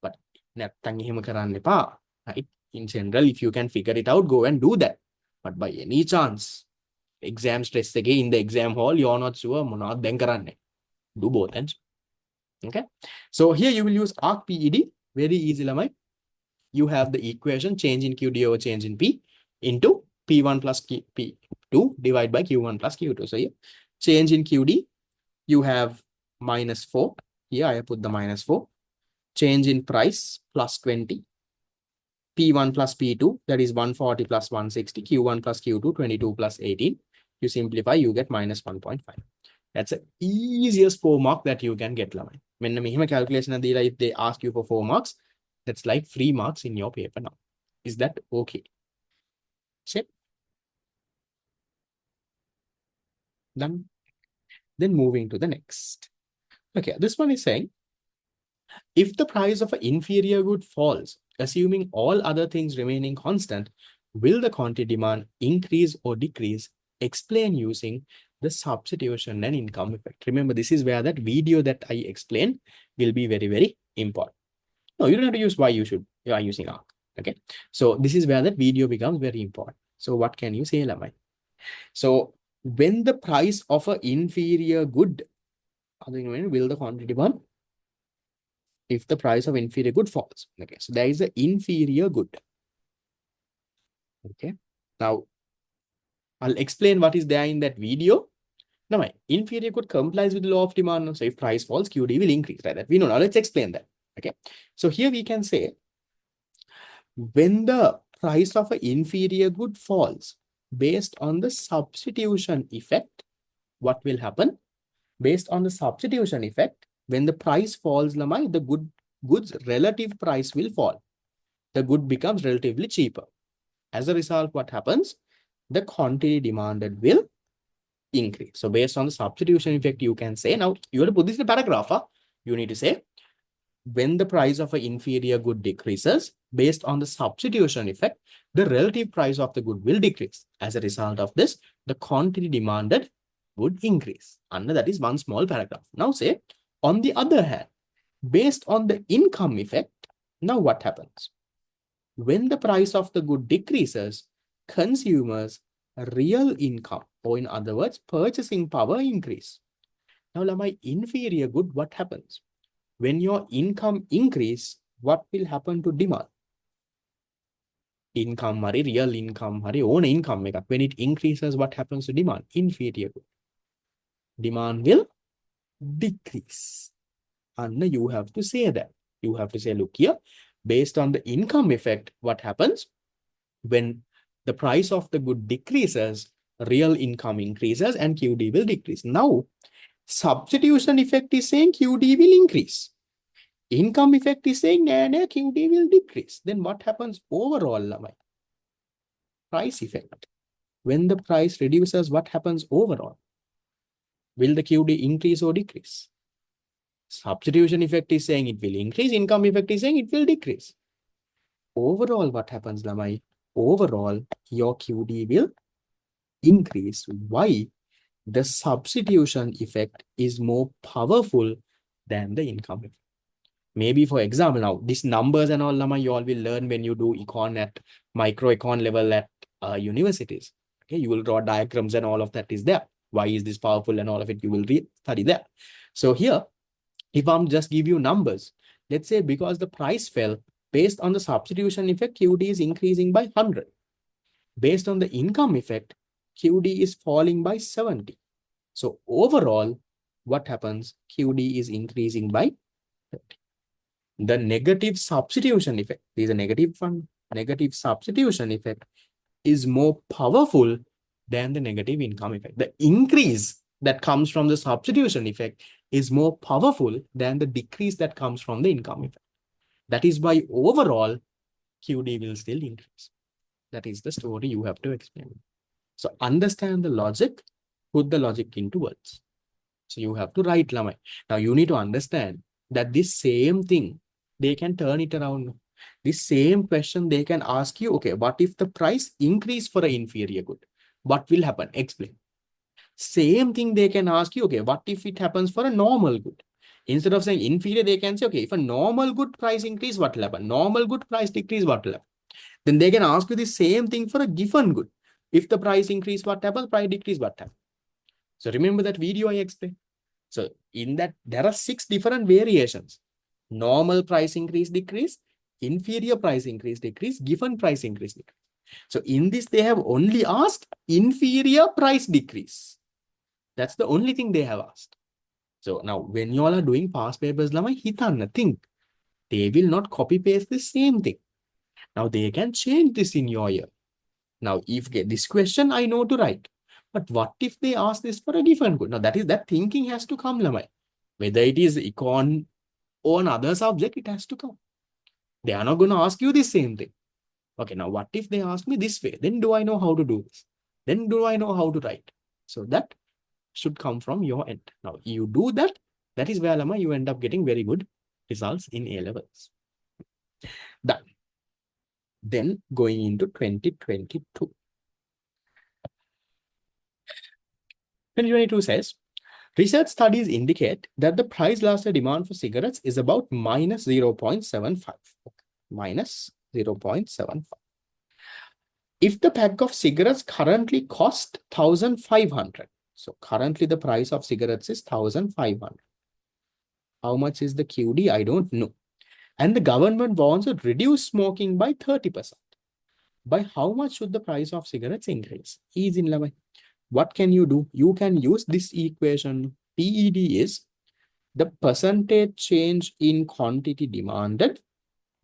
Speaker 1: But right? In general, if you can figure it out, go and do that. But by any chance, exam stress again in the exam hall, you're not sure, do both ends. Okay. So here you will use arc PED. Very easy, Lamai. You have the equation change in QD over change in P into P1 plus P2 divided by Q1 plus Q2. So here, change in QD, you have -4. Here I put the -4. Change in price plus 20. P1 plus P2, that is 140 plus 160. Q1 plus Q2, 22 plus 18. You simplify, you get -1.5. That's the easiest 4 mark that you can get. When the calculation, if they ask you for 4 marks, that's like 3 marks in your paper now. Is that okay? Check. Done. Then moving to the next. Okay, this one is saying, if the price of an inferior good falls, assuming all other things remaining constant, will the quantity demand increase or decrease? Explain using the substitution and income effect. Remember, this is where that video that I explained will be very, very important. No, you don't have to use why you are using arc. Okay. So this is where that video becomes very important. So what can you say, Lamai? So when the price of an inferior good, will the quantity demand? If the price of inferior good falls. Okay. So there is an inferior good. Okay. Now I'll explain what is there in that video. Now, my inferior good complies with the law of demand. So if price falls, QD will increase, right? That we know. Now let's explain that. Okay. So here we can say, when the price of an inferior good falls, based on the substitution effect, what will happen? Based on the substitution effect, when the price falls, Lamai, the goods relative price will fall. The good becomes relatively cheaper. As a result, what happens? The quantity demanded will increase. So based on the substitution effect, you can say, now you have to put this in a paragraph. You need to say, when the price of an inferior good decreases, based on the substitution effect, the relative price of the good will decrease. As a result of this, the quantity demanded would increase. And that is one small paragraph. Now say, on the other hand, based on the income effect, now what happens? When the price of the good decreases, consumers' real income, or in other words, purchasing power increase. Now, my inferior good, what happens? When your income increase, what will happen to demand? Income, real income, own income. When it increases, what happens to demand? Inferior good. Demand will decrease. And you have to say that. You have to say, look here, based on the income effect, what happens? When the price of the good decreases, real income increases and QD will decrease. Now, substitution effect is saying QD will increase. Income effect is saying QD will decrease. Then what happens overall? Price effect. When the price reduces, what happens overall? Will the QD increase or decrease? Substitution effect is saying it will increase. Income effect is saying it will decrease. Overall, what happens, Lamai? Overall, your QD will increase. Why? The substitution effect is more powerful than the income effect. Maybe, for example, now, these numbers and all, Lama, you all will learn when you do econ at microecon level at universities. Okay, you will draw diagrams and all of that is there. Why is this powerful and all of it, you will study that. So here, if I'm just give you numbers, let's say because the price fell, based on the substitution effect, QD is increasing by 100. Based on the income effect, QD is falling by 70. So overall, what happens? QD is increasing by 30. The negative substitution effect, there is a negative one, negative substitution effect is more powerful than the negative income effect. The increase that comes from the substitution effect is more powerful than the decrease that comes from the income effect. That is why overall QD will still increase. That is the story you have to explain. So understand the logic, put the logic into words. So you have to write, Lamai. Now you need to understand that this same thing, they can turn it around. This same question they can ask you, okay, what if the price increase for an inferior good? What will happen? Explain. Same thing they can ask you, okay, what if it happens for a normal good? Instead of saying inferior, they can say, okay, if a normal good price increase, what will happen? Normal good price decrease, what will happen? Then they can ask you the same thing for a given good. If the price increase, what happens? Price decrease, what happens? So remember that video I explained. So in that, there are 6 different variations. Normal price increase, decrease, inferior price increase, decrease, given price increase, decrease. So in this, they have only asked inferior price decrease. That's the only thing they have asked. So now when you all are doing past papers, think. They will not copy paste the same thing. Now they can change this in your year. Now, if get this question, I know to write. But what if they ask this for a different good? Now that thinking has to come, Lamai. Whether it is econ or another subject, it has to come. They are not going to ask you the same thing. Okay, now what if they ask me this way? Then do I know how to do this? Then do I know how to write? So that should come from your end. Now, you do that. That is where, Lama, you end up getting very good results in A levels. Done. Then going into 2022. 2022 says, research studies indicate that the price elastic demand for cigarettes is about minus 0.75. Minus 0.75. If the pack of cigarettes currently cost 1,500, so currently the price of cigarettes is 1,500. How much is the QD? I don't know. And the government wants to reduce smoking by 30%. By how much should the price of cigarettes increase? Easy in level. What can you do? You can use this equation. PED is the percentage change in quantity demanded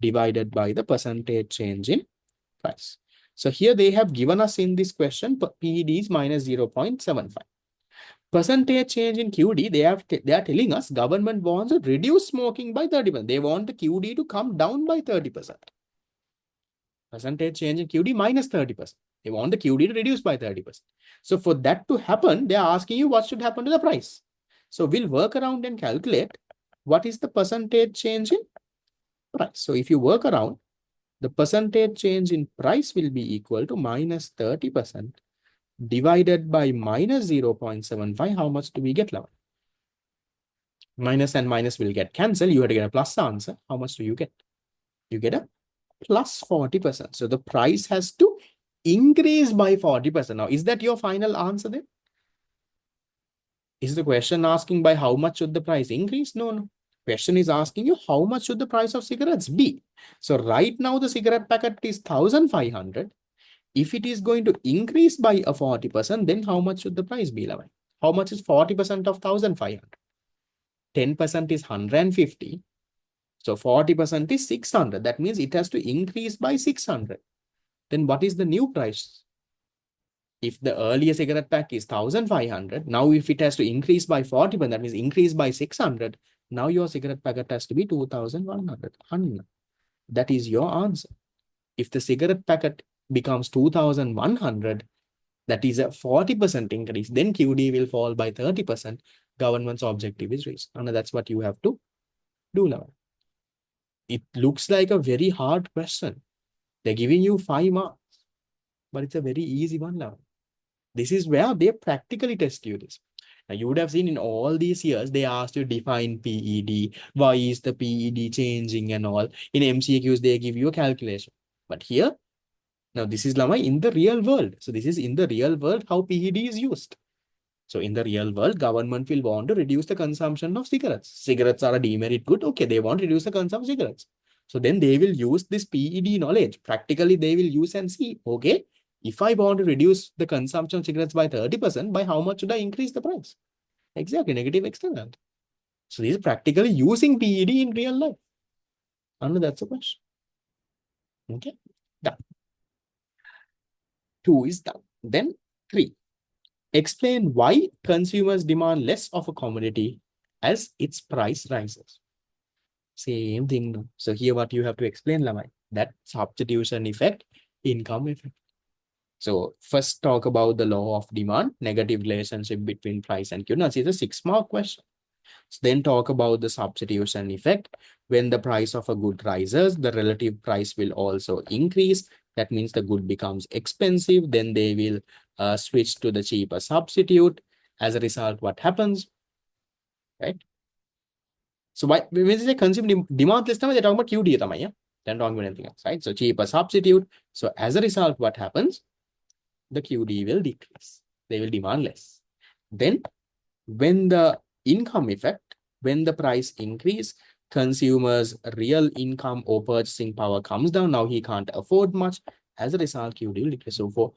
Speaker 1: divided by the percentage change in price. So here they have given us in this question, PED is minus 0.75. Percentage change in QD, they are telling us government wants to reduce smoking by 30%. They want the QD to come down by 30%. Percentage change in QD minus 30%. They want the QD to reduce by 30%. So for that to happen, they are asking you what should happen to the price. So we'll work around and calculate what is the percentage change in price. So if you work around, the percentage change in price will be equal to minus 30% divided by minus 0.75. How much do we get, Lavan? Minus and minus will get cancelled. You have to get a plus answer. How much do you get? You get a plus 40%. So the price has to increase by 40%. Now, is that your final answer then? Is the question asking by how much should the price increase? No, no. Question is asking you how much should the price of cigarettes be? So right now the cigarette packet is 1,500. If it is going to increase by a 40%, then how much should the price be, Lavan? How much is 40% of 1,500? 10% is 150. So 40% is 600. That means it has to increase by 600. Then what is the new price? If the earlier cigarette pack is 1,500, now if it has to increase by 40%, that means increase by 600. Now your cigarette packet has to be 2,100. That is your answer. If the cigarette packet becomes 2,100, that is a 40% increase. Then QD will fall by 30%. Government's objective is reached. And that's what you have to do now. It looks like a very hard question. They're giving you 5 marks, but it's a very easy one now. This is where they practically test you this. Now, you would have seen in all these years, they asked you to define PED. Why is the PED changing and all? In MCQs, they give you a calculation. But here, now this is Lama in the real world. So this is in the real world how PED is used. So in the real world, government will want to reduce the consumption of cigarettes. Cigarettes are a demerit good. Okay, they want to reduce the consumption of cigarettes. So then they will use this PED knowledge. Practically, they will use and see, okay, if I want to reduce the consumption of cigarettes by 30%, by how much should I increase the price? Exactly, negative external. So this is practically using PED in real life. And that's a question. Okay, done. 2 is done. Then 3. Explain why consumers demand less of a commodity as its price rises. Same thing. So here what you have to explain, Lamai, that substitution effect, income effect. So first talk about the law of demand, negative relationship between price and Q. Now, it's a 6-mark question. So then talk about the substitution effect. When the price of a good rises, the relative price will also increase. That means the good becomes expensive. Then they will switch to the cheaper substitute. As a result, what happens? Right? So when they say consumer demand list, they're talking about QD. They're not talking about anything else, right? So cheaper substitute. So as a result, what happens? The QD will decrease. They will demand less. Then when the income effect, when the price increase, consumers' real income or purchasing power comes down. Now he can't afford much. As a result, QD will decrease. So for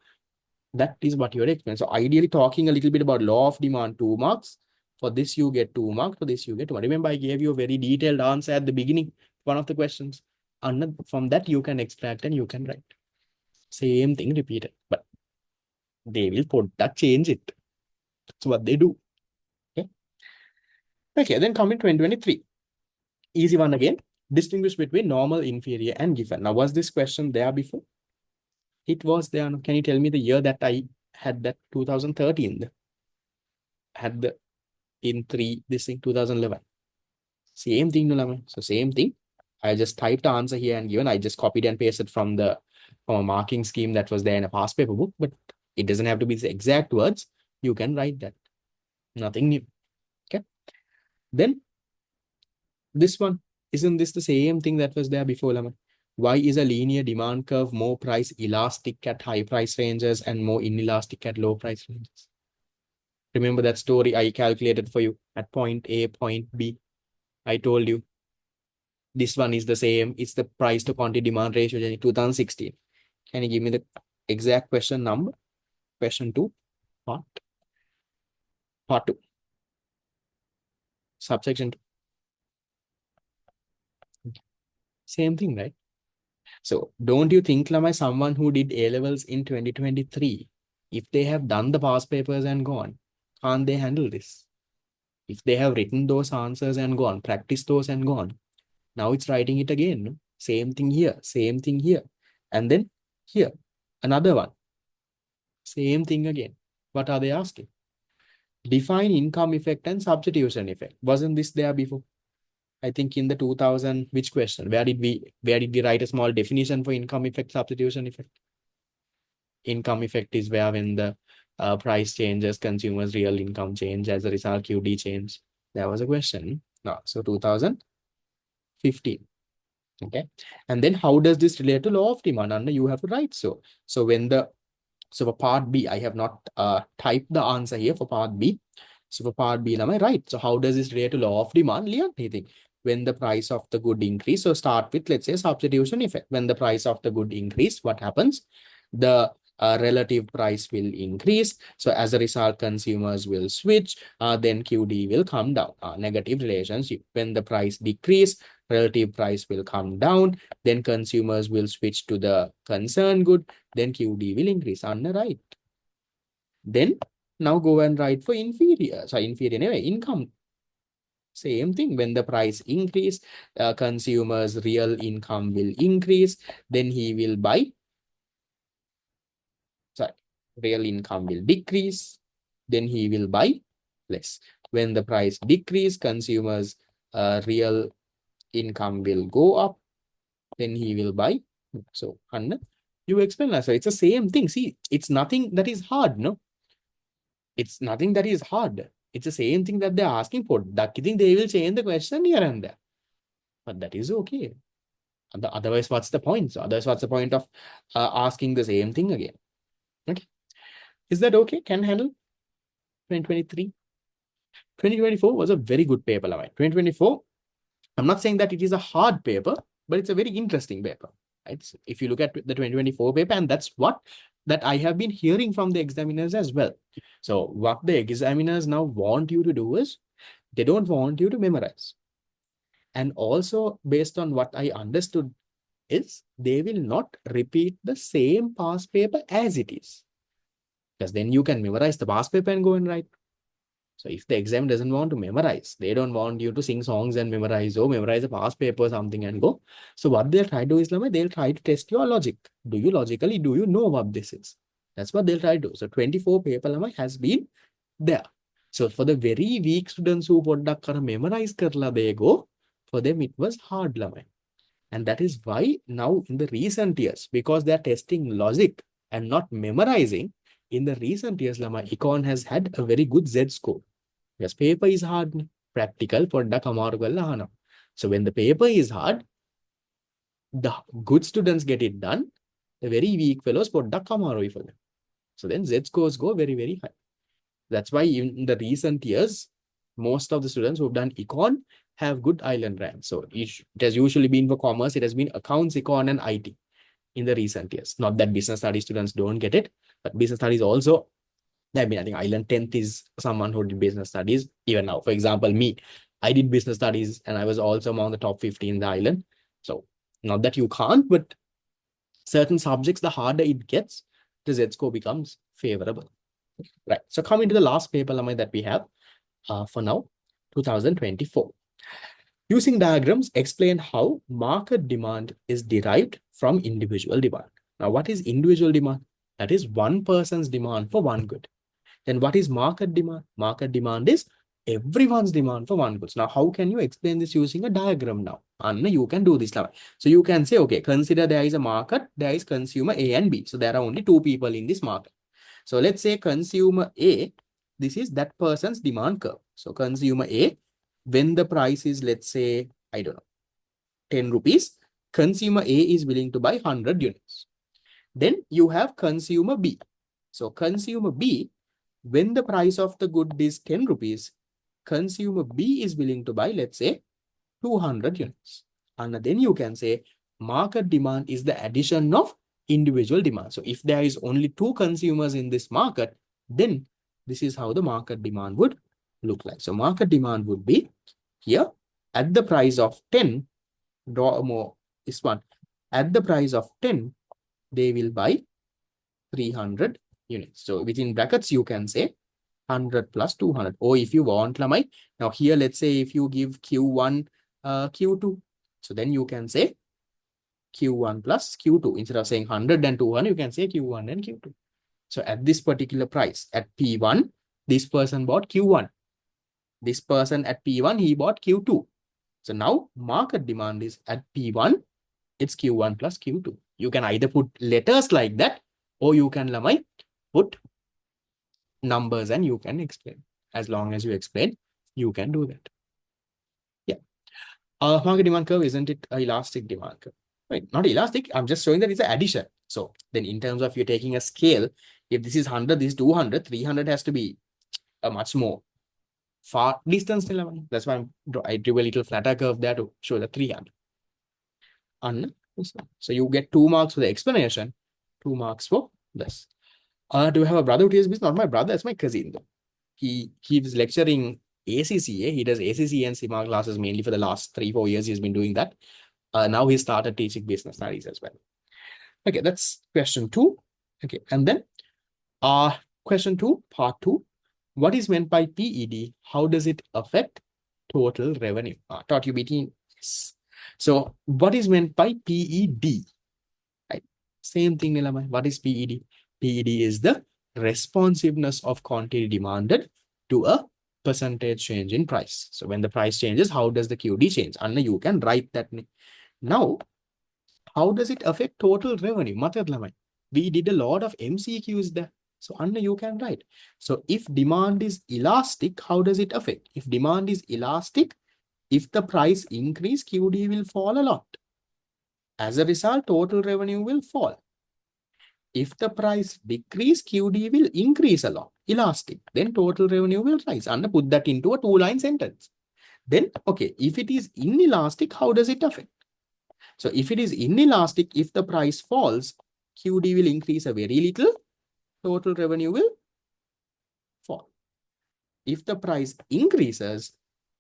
Speaker 1: that is what you would expect. So ideally talking a little bit about law of demand, 2 marks. For this, you get 2 marks. For this, you get 1. Remember, I gave you a very detailed answer at the beginning, one of the questions. And from that, you can extract and you can write. Same thing repeated, but they will put that, change it. That's what they do. Okay. Okay, then come in 2023. Easy one again. Distinguish between normal, inferior, and Giffen. Now, was this question there before? It was there. Can you tell me the year that I had that? 2013. Had the in 3, this thing, 2011. Same thing, no. So same thing. I just typed the answer here and given. I just copied and pasted from a marking scheme that was there in a past paper book, but it doesn't have to be the exact words. You can write that. Nothing new. Okay. Then this one, isn't this the same thing that was there before, Lama? Why is a linear demand curve more price elastic at high price ranges and more inelastic at low price ranges? Remember that story I calculated for you at point A, point B. I told you this one is the same. It's the price to quantity demand ratio in 2016. Can you give me the exact question number? Question 2, part 2. Subsection 2. Same thing, right? So don't you think, Lamai, someone who did A-levels in 2023, if they have done the past papers and gone, can't they handle this? If they have written those answers and gone, practiced those and gone, now it's writing it again. No? Same thing here, same thing here. And then here, another one. Same thing again. What are they asking? Define income effect and substitution effect. Wasn't this there before? I think in the 2000, which question? Where did we write a small definition for income effect, substitution effect? Income effect is where when the price changes, consumers' real income change, as a result, QD change. There was a question. No, so 2015. Okay. And then how does this relate to law of demand? And you have to write so. So for part B, I have not typed the answer here for part B. So for part B, am I right? So how does this relate to law of demand? When the price of the good increase, so start with, let's say, substitution effect. When the price of the good increase, what happens? The relative price will increase. So as a result, consumers will switch. Then QD will come down. Negative relationship. When the price decrease, relative price will come down. Then consumers will switch to the concerned good. Then QD will increase. Right. Then now go and write for inferior. So inferior anyway, income. Same thing. When the price increase, consumers' real income will increase. Then he will buy. Sorry, real income will decrease. Then he will buy less. When the price decrease, consumers' real income will go up. Then he will buy. So, you explain that. So it's the same thing. See, it's nothing that is hard, no? It's nothing that is hard. It's the same thing that they're asking for. That think they will change the question here and there. But that is okay. Otherwise, what's the point? So otherwise, what's the point of asking the same thing again? Okay. Is that okay? Can handle 2023? 2024 was a very good paper, Lavai. 2024, I'm not saying that it is a hard paper, but it's a very interesting paper. Right? So if you look at the 2024 paper, and that's what that I have been hearing from the examiners as well. So what the examiners now want you to do is, they don't want you to memorize. And also, based on what I understood, is they will not repeat the same past paper as it is. Because then you can memorize the past paper and go and write. So if the exam doesn't want to memorize, they don't want you to sing songs and memorize or memorize a past paper or something and go. So what they'll try to do is, they'll try to test your logic. Do you know what this is? That's what they'll try to do. So 24 paper has been there. So for the very weak students who memorize karla they go, for them it was hard. And that is why now in the recent years, because they're testing logic and not memorizing, in the recent years, Econ has had a very good Z score. Yes, paper is hard. Practical. So when the paper is hard, the good students get it done, the very weak fellows පොඩ්ඩක් අමාරුයි for them. So then Z scores go very, very high. That's why in the recent years, most of the students who've done econ have good island ranks. So it has usually been for commerce, it has been accounts, econ, and IT in the recent years. Not that business studies students don't get it, but business studies also, I mean, I think island 10th is someone who did business studies. Even now, for example, me, I did business studies and I was also among the top 50 in the island. So not that you can't, but certain subjects, the harder it gets, the Z score becomes favorable. Right. So coming to the last paper that we have for now, 2024. Using diagrams, explain how market demand is derived from individual demand. Now, what is individual demand? That is one person's demand for one good. Then what is market demand? Market demand is everyone's demand for one goods. Now, how can you explain this using a diagram now? Anna, you can do this now. So you can say, okay, consider there is a market, there is consumer A and B. So there are only two people in this market. So let's say consumer A, this is that person's demand curve. So consumer A, when the price is, let's say, I don't know, 10 rupees, consumer A is willing to buy 100 units. Then you have consumer B. So consumer B, when the price of the good is 10 rupees, consumer B is willing to buy, let's say, 200 units. And then you can say market demand is the addition of individual demand. So if there is only two consumers in this market, then this is how the market demand would look like. So market demand would be here at the price of 10, draw more this one. At the price of 10, they will buy 300 units. So within brackets, you can say 100 plus 200. Or if you want, Lamai, now here, let's say if you give Q1, Q2, so then you can say Q1 plus Q2. Instead of saying 100 and 200, you can say Q1 and Q2. So at this particular price, at P1, this person bought Q1. This person at P1, he bought Q2. So now market demand is at P1, it's Q1 plus Q2. You can either put letters like that, or you can, Lamai, put numbers and you can explain. As long as you explain, you can do that. Yeah. Market demand curve, isn't it an elastic demand curve? Right, not elastic. I'm just showing that it's an addition. So then in terms of you're taking a scale, if this is 100, this is 200, 300 has to be a much more far distance. That's why I drew a little flatter curve there to show the 300. So you get 2 marks for the explanation, 2 marks for this. Do you have a brother who teaches business? Not my brother, it's my cousin though. He was lecturing ACCA. He does ACCA and CMA classes mainly for the last 3-4 years. He's been doing that. Now he started teaching business studies as well. Okay, that's question 2. Okay, and then question 2, part 2. What is meant by PED? How does it affect total revenue? Taught you between. So what is meant by PED? Right. Same thing, Nilamai. What is PED? PED is the responsiveness of quantity demanded to a percentage change in price. So when the price changes, how does the QD change? Anna, you can write that. Now, how does it affect total revenue? We did a lot of MCQs there. So Anna, you can write. So if demand is elastic, how does it affect? If demand is elastic, if the price increase, QD will fall a lot. As a result, total revenue will fall. If the price decrease, QD will increase a lot. Elastic. Then total revenue will rise. Anna, put that into a 2-line sentence. Then, okay, if it is inelastic, how does it affect? So if it is inelastic, if the price falls, QD will increase a very little, total revenue will fall. If the price increases,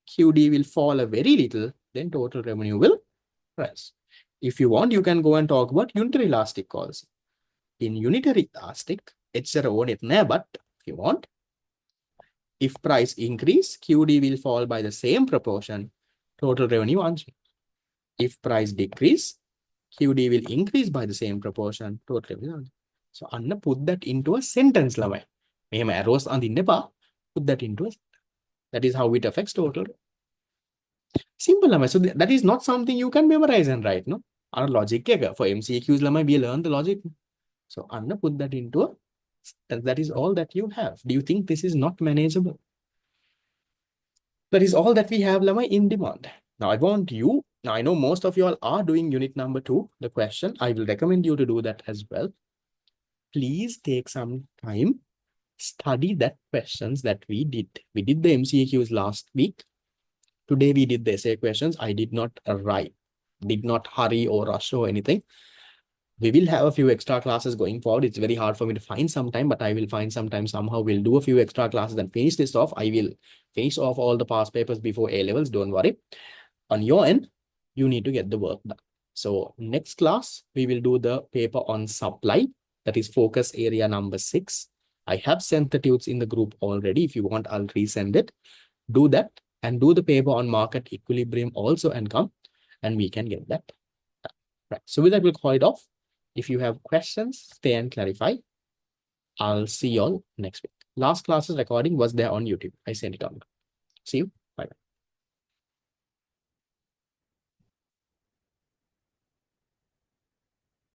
Speaker 1: QD will fall a very little, then total revenue will rise. If you want, you can go and talk about unitary elastic also. In unitary elastic, it's a but if you want, if price increase, QD will fall by the same proportion, total revenue unchanged. If price decrease, QD will increase by the same proportion, total revenue unchanged. So Anna, put that into a sentence. Arrows on the put that into a sentence. That is how it affects total. Simple. So that is not something you can memorize and write, no? Our logic for MCQs, we learn the logic. So Anna, put that into a sentence. That is all that you have. Do you think this is not manageable? That is all that we have, in demand. Now I want you Now, I know most of you all are doing unit number 2, the question. I will recommend you to do that as well. Please take some time, study that questions that we did. We did the MCQs last week. Today we did the essay questions. I did not write, did not hurry or rush or anything. We will have a few extra classes going forward. It's very hard for me to find some time, but I will find some time somehow. We'll do a few extra classes and finish this off. I will finish off all the past papers before A levels. Don't worry. On your end, you need to get the work done. So next class, we will do the paper on supply. That is focus area number 6. I have sent the tutes in the group already. If you want, I'll resend it. Do that and do the paper on market equilibrium also and come and we can get that. Right. So with that, we'll call it off. If you have questions, stay and clarify. I'll see you all next week. Last class's recording was there on YouTube. I sent it on. See you. Bye.